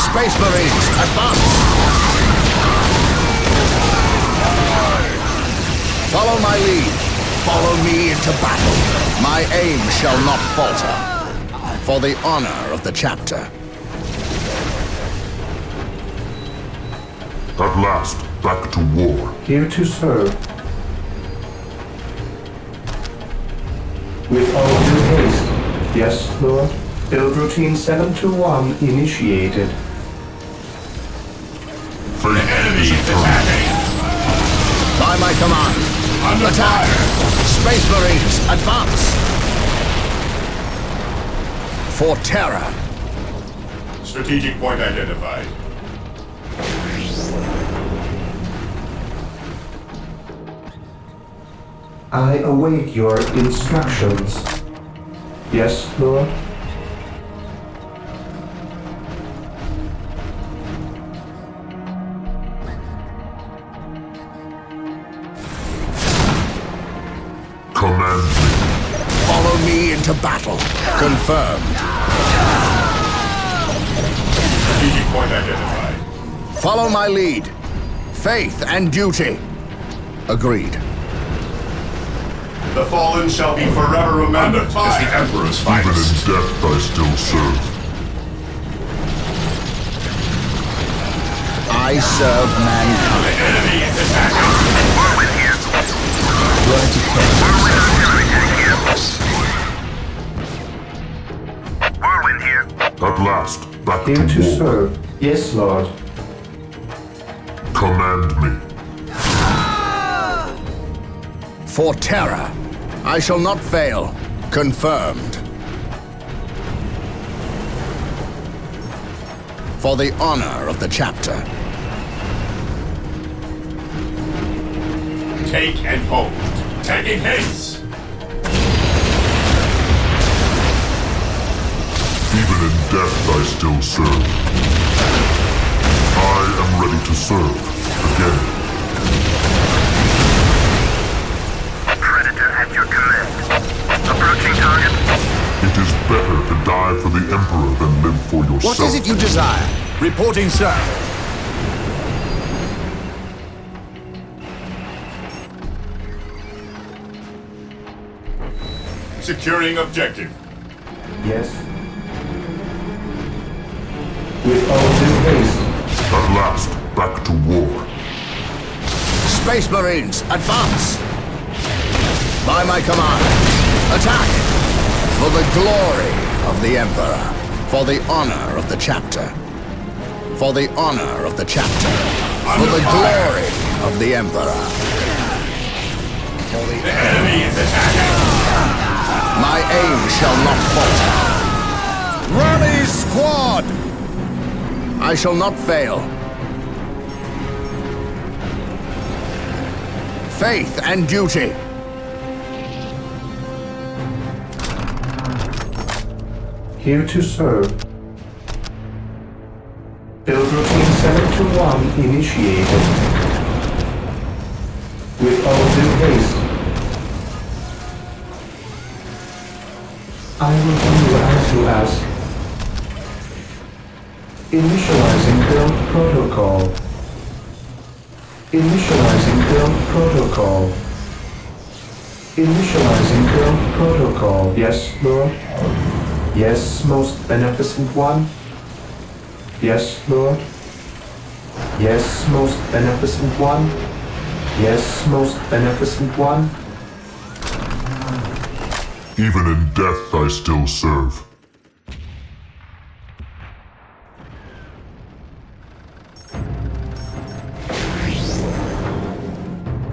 Space Marines, advance! Follow my lead. Follow me into battle. My aim shall not falter. For the honor of the chapter. At last, back to war. Here to serve. With all due haste. Yes, Lord. Build routine 721 initiated. Faith is eternal. By my command. Attack! Space Marines, advance! For terror. Strategic point identified. I await your instructions. Yes, Lord? Command me. Follow me into battle. Confirmed. Strategic point identified. Follow my lead. Faith and duty. Agreed. The fallen shall be forever remembered as the Emperor's Even in finest. death I still serve. I serve mankind. The enemy is attacking. Warwind here. Warwind here. At last, back Here to to war. serve. Yes, Lord. Command me. For terror. I shall not fail. Confirmed. For the honor of the chapter. Take and hold. Taking haste. Even in death I still serve. I am ready to serve. Again. Predator at your command. Approaching target. It is better to die for the Emperor than live for yourself. What is it you desire? Reporting, sir. Securing objective. Yes. With all due haste. At last, back to war. Space Marines, advance! By my command, attack! For the glory of the Emperor. For the honor of the chapter. For the honor of the chapter. For the glory of the Emperor. For the enemy is attacking! My aim shall not falter. Rally squad! I shall not fail. Faith and duty. Here to serve. Build routine 721 initiated. With all due haste. I will do as you ask. Initializing build protocol. Initializing build protocol. Initializing build protocol. Yes, Lord? Yes, most beneficent one? Yes, Lord? Yes, most beneficent one? Yes, most beneficent one? Even in death I still serve.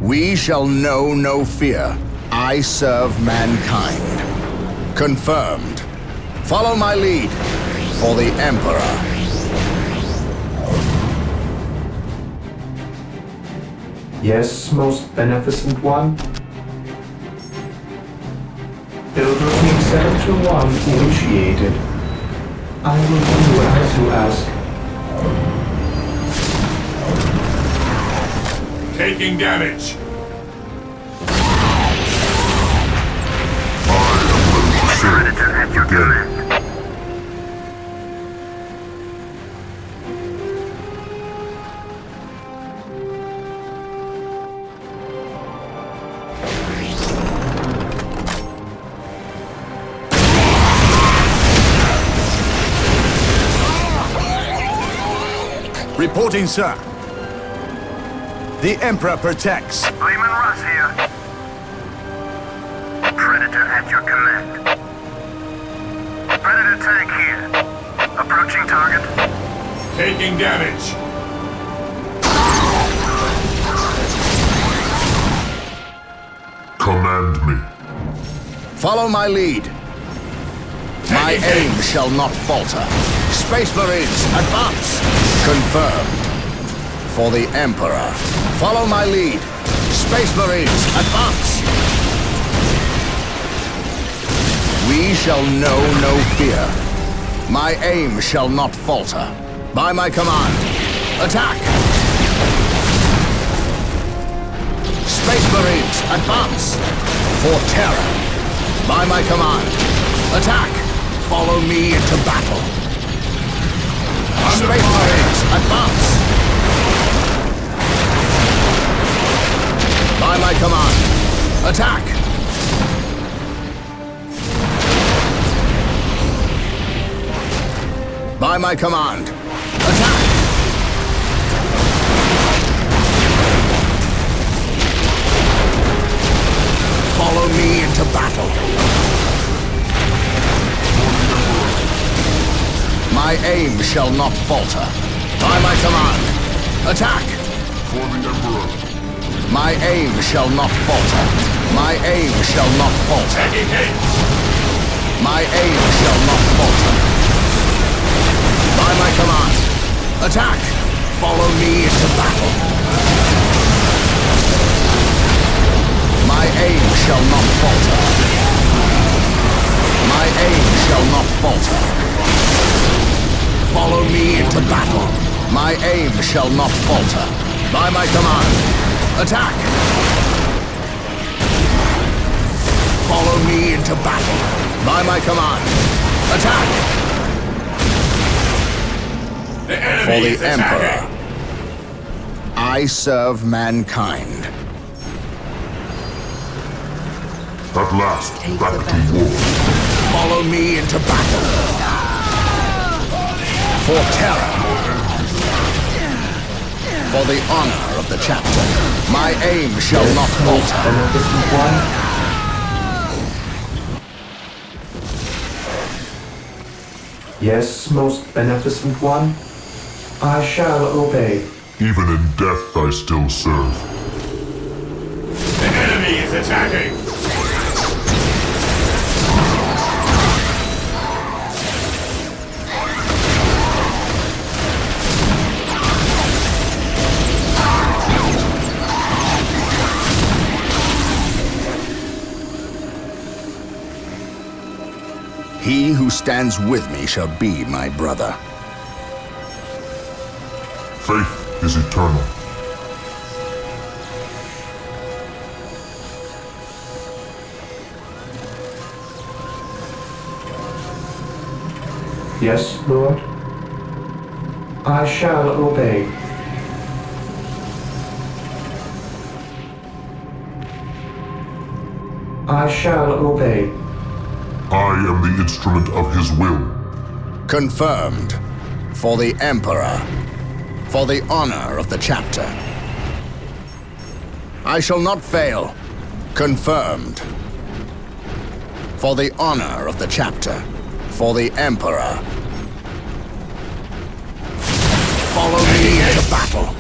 We shall know no fear. I serve mankind. Confirmed. Follow my lead for the Emperor. Yes, most beneficent one? Build routine 721 initiated. I will do as you ask. Taking damage. Predator at your command. Reporting, sir. The Emperor protects. Lehman Russ here. Predator at your command. Predator tank here. Approaching target. Taking damage. Command me. Follow my lead. My aim shall not falter. Space Marines, advance! Confirmed. For the Emperor. Follow my lead. Space Marines, advance! We shall know no fear. My aim shall not falter. By my command, attack! Space Marines, advance! For terror. By my command, attack! Follow me into battle. Space Marines, advance! By my command, attack! By my command, attack! Follow me into battle. My aim shall not falter. By my command, attack! For the Emperor. My aim shall not falter. My aim shall not falter. My aim shall not falter. By my command, attack! Follow me into battle. My aim shall not falter. My aim shall not falter. Follow me into battle. My aim shall not falter. By my command, attack! Follow me into battle. By my command, attack! For the Emperor. I serve mankind. At last, back to war. Follow me into battle. For terror. For the honor of the chapter. My aim shall not falter. Yes, most beneficent one? I shall obey. Even in death I still serve. The enemy is attacking. He who stands with me shall be my brother. Faith is eternal. Yes, Lord? I shall obey. I shall obey. I am the instrument of his will. Confirmed. For the Emperor. For the honor of the chapter. I shall not fail. Confirmed. For the honor of the chapter. For the Emperor. Follow me into battle.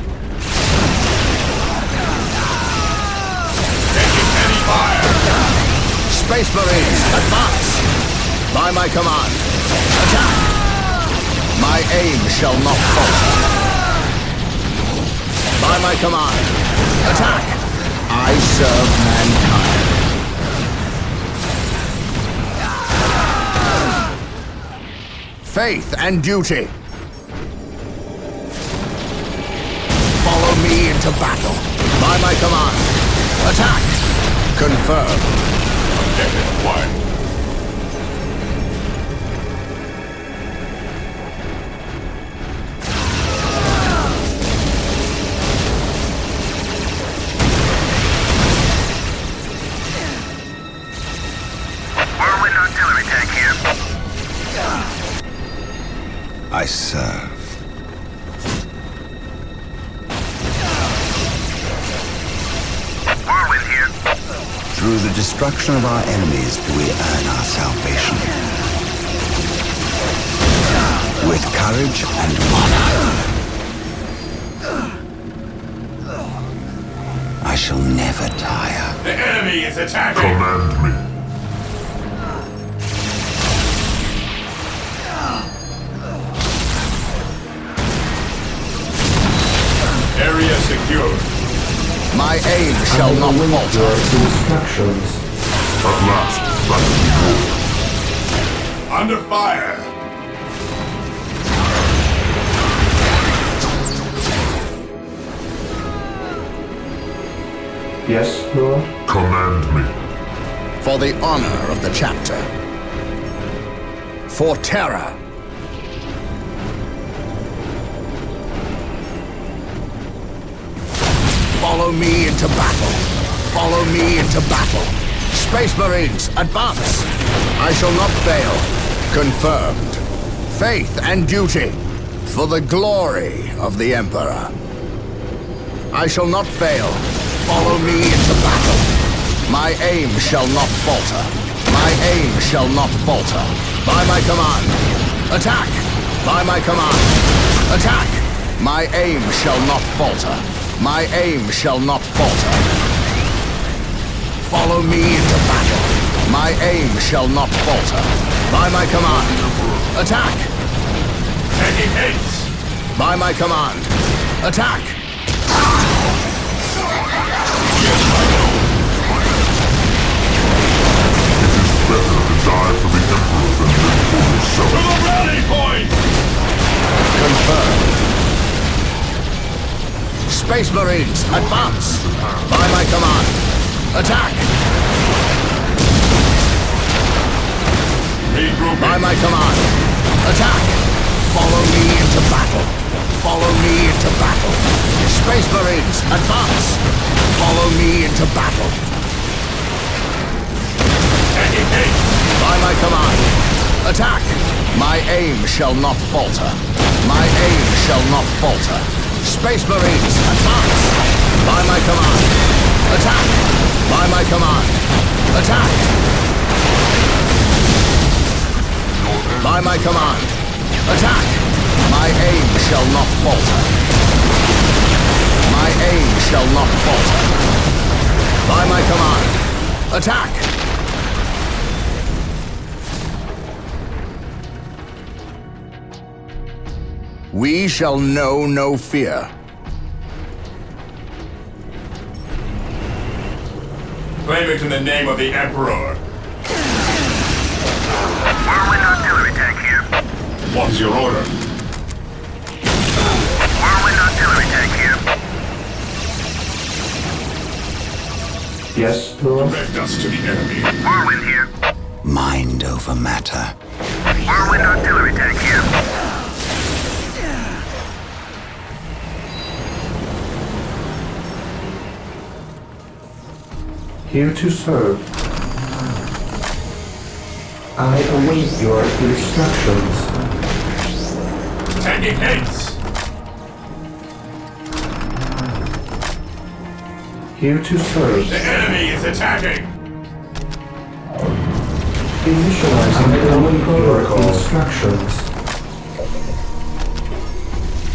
Taking heavy fire! Space Marines, advance! By my command, attack! My aim shall not falter. By my command, attack! I serve mankind. Faith and duty. Follow me into battle. By my command, attack! Confirmed. Objective acquired. Whirlwind artillery tank here. I serve. Whirlwind here. Through the destruction of our enemies do we earn our salvation. With courage and honor. I shall never tire. The enemy is attacking! Command me. Area secure. My aim shall not falter. Instructions. At last, that is Under fire! Yes, Lord? war. Command me. For the honor of the chapter. For terror. Follow me into battle. Follow me into battle. Space Marines, advance. I shall not fail. Confirmed. Faith and duty. For the glory of the Emperor. I shall not fail. Follow me into battle. My aim shall not falter. My aim shall not falter. By my command. Attack! By my command. Attack! My aim shall not falter. My aim shall not falter. Follow me into battle. My aim shall not falter. By my command. Attack! Taking hits! By my command. Attack! Better to die for the Emperor than live for yourself. To the rally point! Confirmed. Space Marines, advance! By my command. Attack! Regrouping. By my command. Attack! Follow me into battle. Follow me into battle. Space Marines, advance! Follow me into battle. Taking hits! By my command. Attack! My aim shall not falter. My aim shall not falter. Space Marines, advance! By my command. Attack! By my command. Attack! By my command. Attack! My aim shall not falter. My aim shall not falter. By my command. Attack! We shall know no fear. Claim it in the name of the Emperor. Whirlwind artillery tank here. What's your order? Whirlwind artillery tank here. Yes, Lord? Direct us to the enemy. Whirlwind here. Mind over matter. Whirlwind artillery tank here. Here to serve. I await your instructions. Taking hits! Here to serve. The enemy is attacking! Initializing build protocol instructions.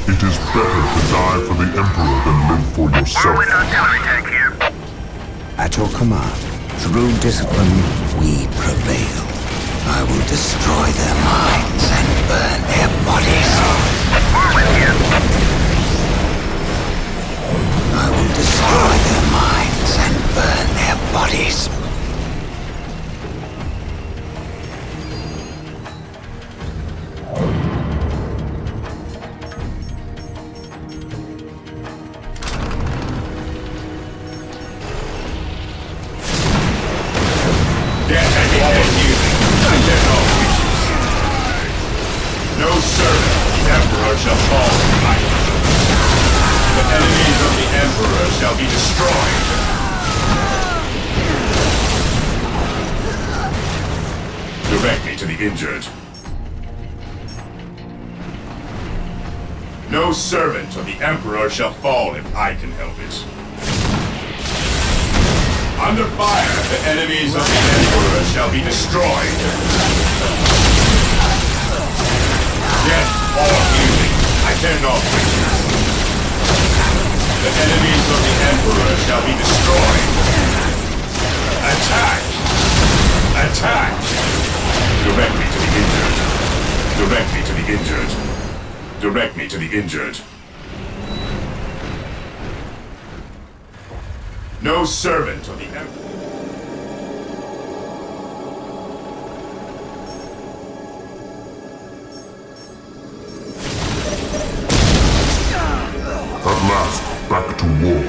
It is better to die for the Emperor than live for yourself. Whirlwind artillery tank here. At your command, through discipline, we prevail. I will destroy their minds and burn their bodies. Whirlwind here. I will destroy their minds and burn their bodies. No servant of the Emperor shall fall in my hand. The enemies of the Emperor shall be destroyed. Direct me to the injured. No servant of the Emperor shall fall if I can help it. Under fire, the enemies of the Emperor shall be destroyed. Death or healing, I cannot witness. The enemies of the Emperor shall be destroyed. Attack! Attack! Direct me to the injured. Direct me to the injured. Direct me to the injured. No servant of the Emperor. At last, back to war.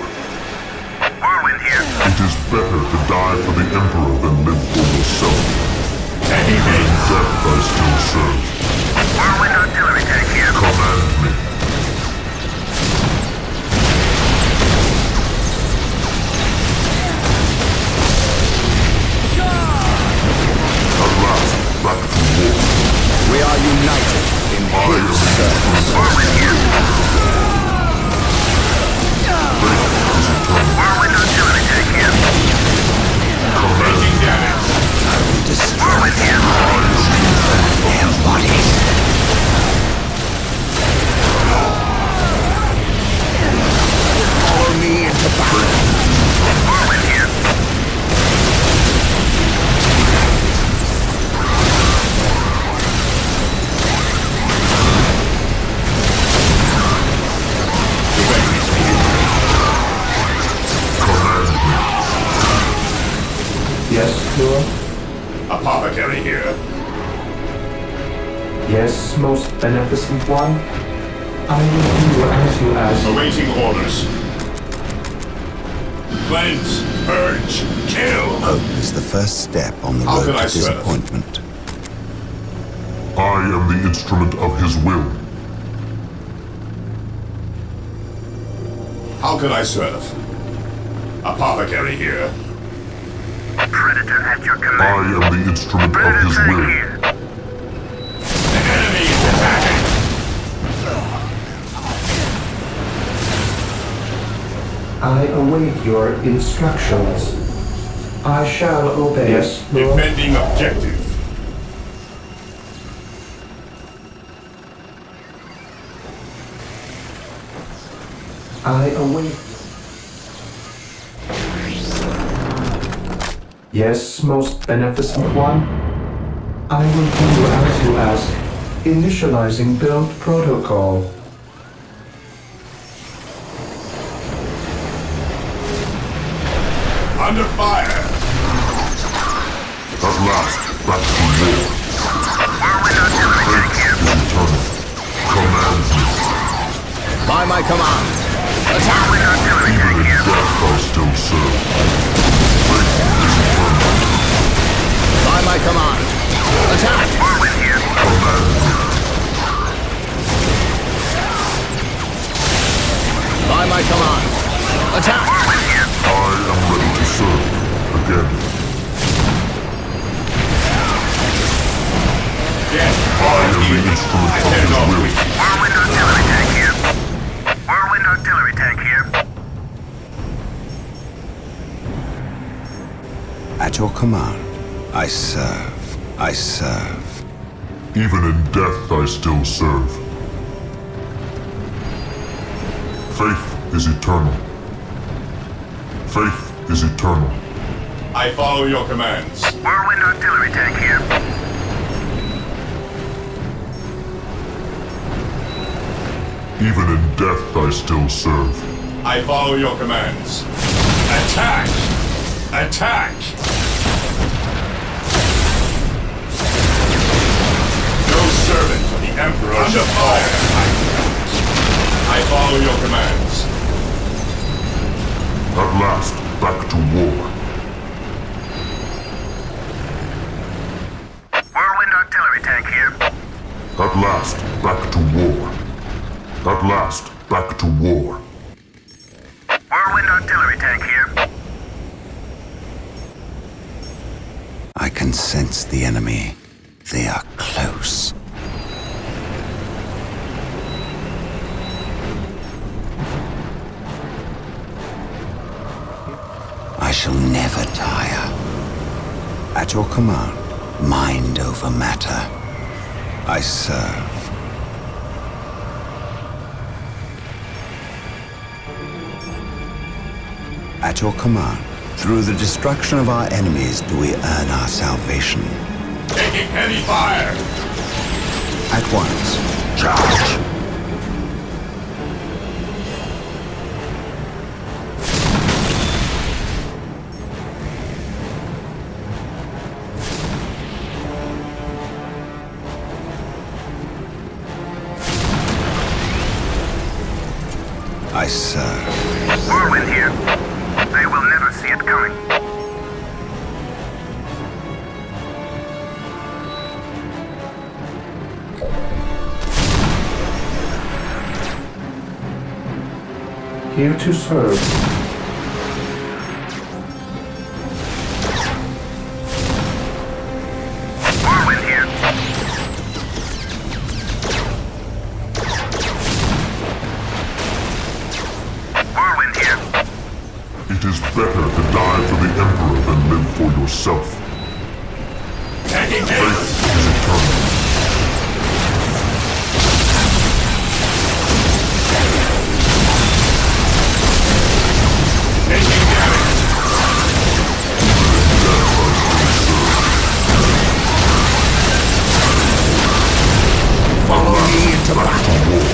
Whirlwind here. It is better to die for the Emperor than live for yourself. Taking In hits. death I still serve. Whirlwind artillery tank here. Command me. At last, back to war. We are united in I am his the service. Whirlwind here. Fate is eternal. Whirlwind artillery tank here. Taking damage. I will destroy Whirlwind their here. minds and burn their bodies. Follow me into battle. Whirlwind here. Direct me to the injured. Command me. Yes, Lord? Apothecary here. Yes, most beneficent one? I will do as you ask. Awaiting orders. Cleanse, purge, kill. Hope is the first step on the How road can I to serve? disappointment. I am the instrument of his will. How can I serve? Apothecary here. Predator at your I command. am the instrument of Predator his tank will. here. The enemy is attacking. I await your instructions. I shall obey. Yes, Lord. Defending objective. I await. Yes, most beneficent one? I will do as you ask. Initializing build protocol. Under fire. At last, back to war. Whirlwind artillery tank Fate here. is eternal. Command me. By my command. Whirlwind artillery Even tank in here. death I still serve. Fate is eternal. By my command. Attack! Whirlwind here. Command me. By my command. Attack! Whirlwind here. I am ready to serve. Again. At your command, I serve. I serve. Even in death I still serve. Faith is eternal. Faith is eternal. I follow your commands. Whirlwind artillery tank here. Even in death I still serve. I follow your commands. Attack! Attack! No servant of the Emperor Under shall fire! I follow your commands. At last, back to war. Whirlwind artillery tank here. At last, back to war. At last, back to war. Whirlwind artillery tank here. I can sense the enemy. They are close. I shall never tire. At your command, mind over matter. I serve. At your command, through the destruction of our enemies do we earn our salvation. Taking heavy fire! At once, charge! I serve. Whirlwind here. They will never see it coming. Here to serve. Whirlwind here. Whirlwind here. It is better to die for the Emperor than live for yourself. Taking Faith hit! is eternal. Taking damage! Follow me into battle.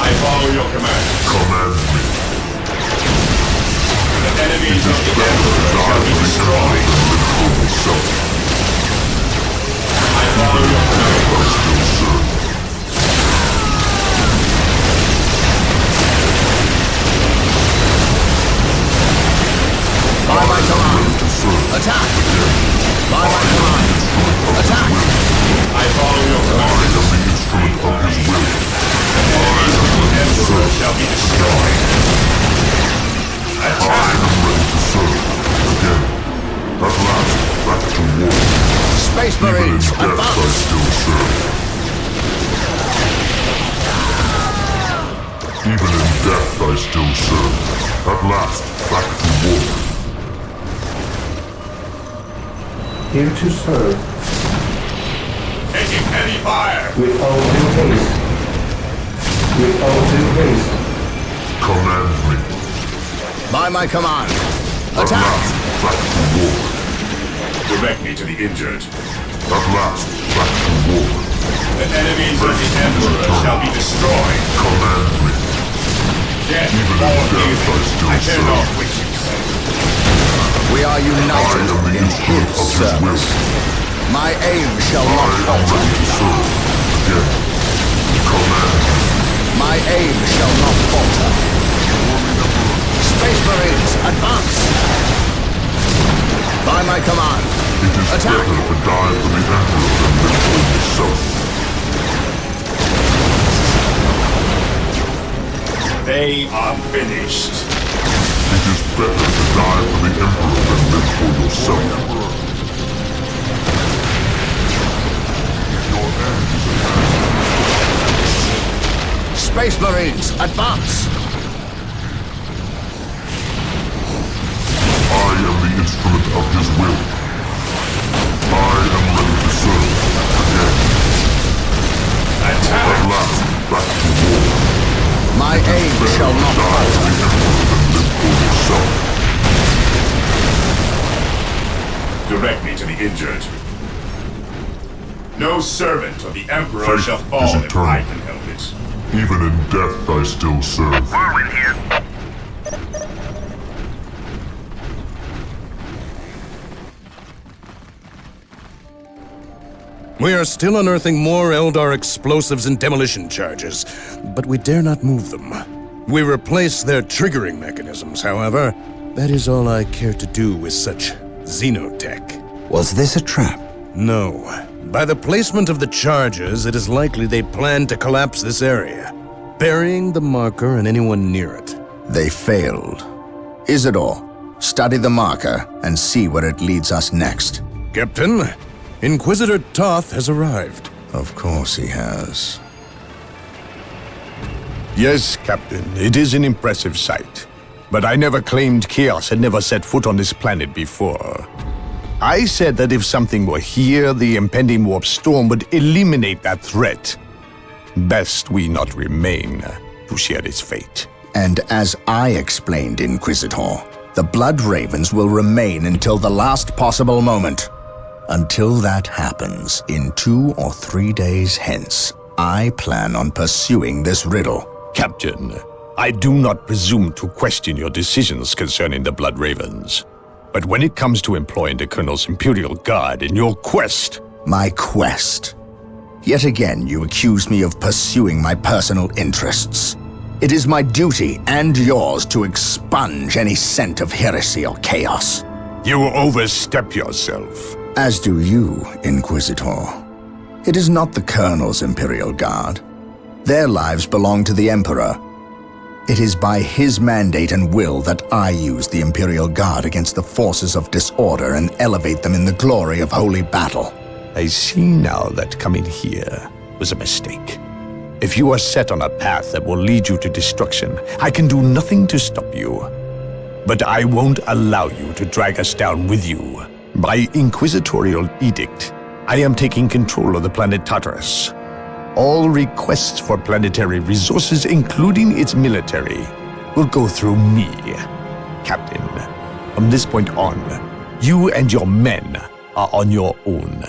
I follow your command. Command me. The enemies It of is the better to Emperor shall die be for the destroyed. Emperor than live for yourself. I follow your command. I still serve. By my command, Ready to serve. attack! By my command, attack! I follow your I command. am the instrument of his will. The enemies of the Emperor shall be destroyed. I Attack! am ready to serve. Again. At last, back to war. Space Even in Marines, death I advance! still serve. Even in death I still serve. At last, back to war. Here to serve. Taking heavy fire! With all due haste. With all due haste. Command me. By my command, At attack! last, back to war. Direct me to the injured. At last, back to war. The enemies of the Emperor shall be destroyed. Command me. Death Even or in death evil. I still I care serve. not which you say. We are I united am the in instrument his of his will. service. My aim shall I not am falter. ready to serve. Again. Command me. My aim shall not falter. Space Marines, advance! By my command, It is attack! better to die for the Emperor than live for yourself. They are finished. It is better to die for the Emperor than live for yourself. Your end is at hand. Space Marines, advance! I am the instrument of his will. back to war. My aim shall not falter. Direct me to the injured. No servant of the Emperor Fate shall fall is if eternal. I can help it. Even in death I still serve. Whirlwind here. We are still unearthing more Eldar explosives and demolition charges, but we dare not move them. We replace their triggering mechanisms, however. That is all I care to do with such xenotech. Was this a trap? No. By the placement of the charges, it is likely they plan to collapse this area, burying the marker and anyone near it. They failed. Isidore, study the marker and see where it leads us next. Captain, Inquisitor Toth has arrived. Of course he has. Yes, Captain, it is an impressive sight. But I never claimed Chaos had never set foot on this planet before. I said that if something were here, the impending warp storm would eliminate that threat. Best we not remain to share its fate. And as I explained, Inquisitor, the Blood Ravens will remain until the last possible moment. Until that happens, in 2 or 3 days hence, I plan on pursuing this riddle. Captain, I do not presume to question your decisions concerning the Blood Ravens. But when it comes to employing the Colonel's Imperial Guard in your quest... My quest? Yet again you accuse me of pursuing my personal interests. It is my duty and yours to expunge any scent of heresy or chaos. You overstep yourself. As do you, Inquisitor. It is not the Colonel's Imperial Guard. Their lives belong to the Emperor. It is by his mandate and will that I use the Imperial Guard against the forces of disorder and elevate them in the glory of holy battle. I see now that coming here was a mistake. If you are set on a path that will lead you to destruction, I can do nothing to stop you. But I won't allow you to drag us down with you. By inquisitorial edict, I am taking control of the planet Tartarus. All requests for planetary resources, including its military, will go through me. Captain, from this point on, you and your men are on your own.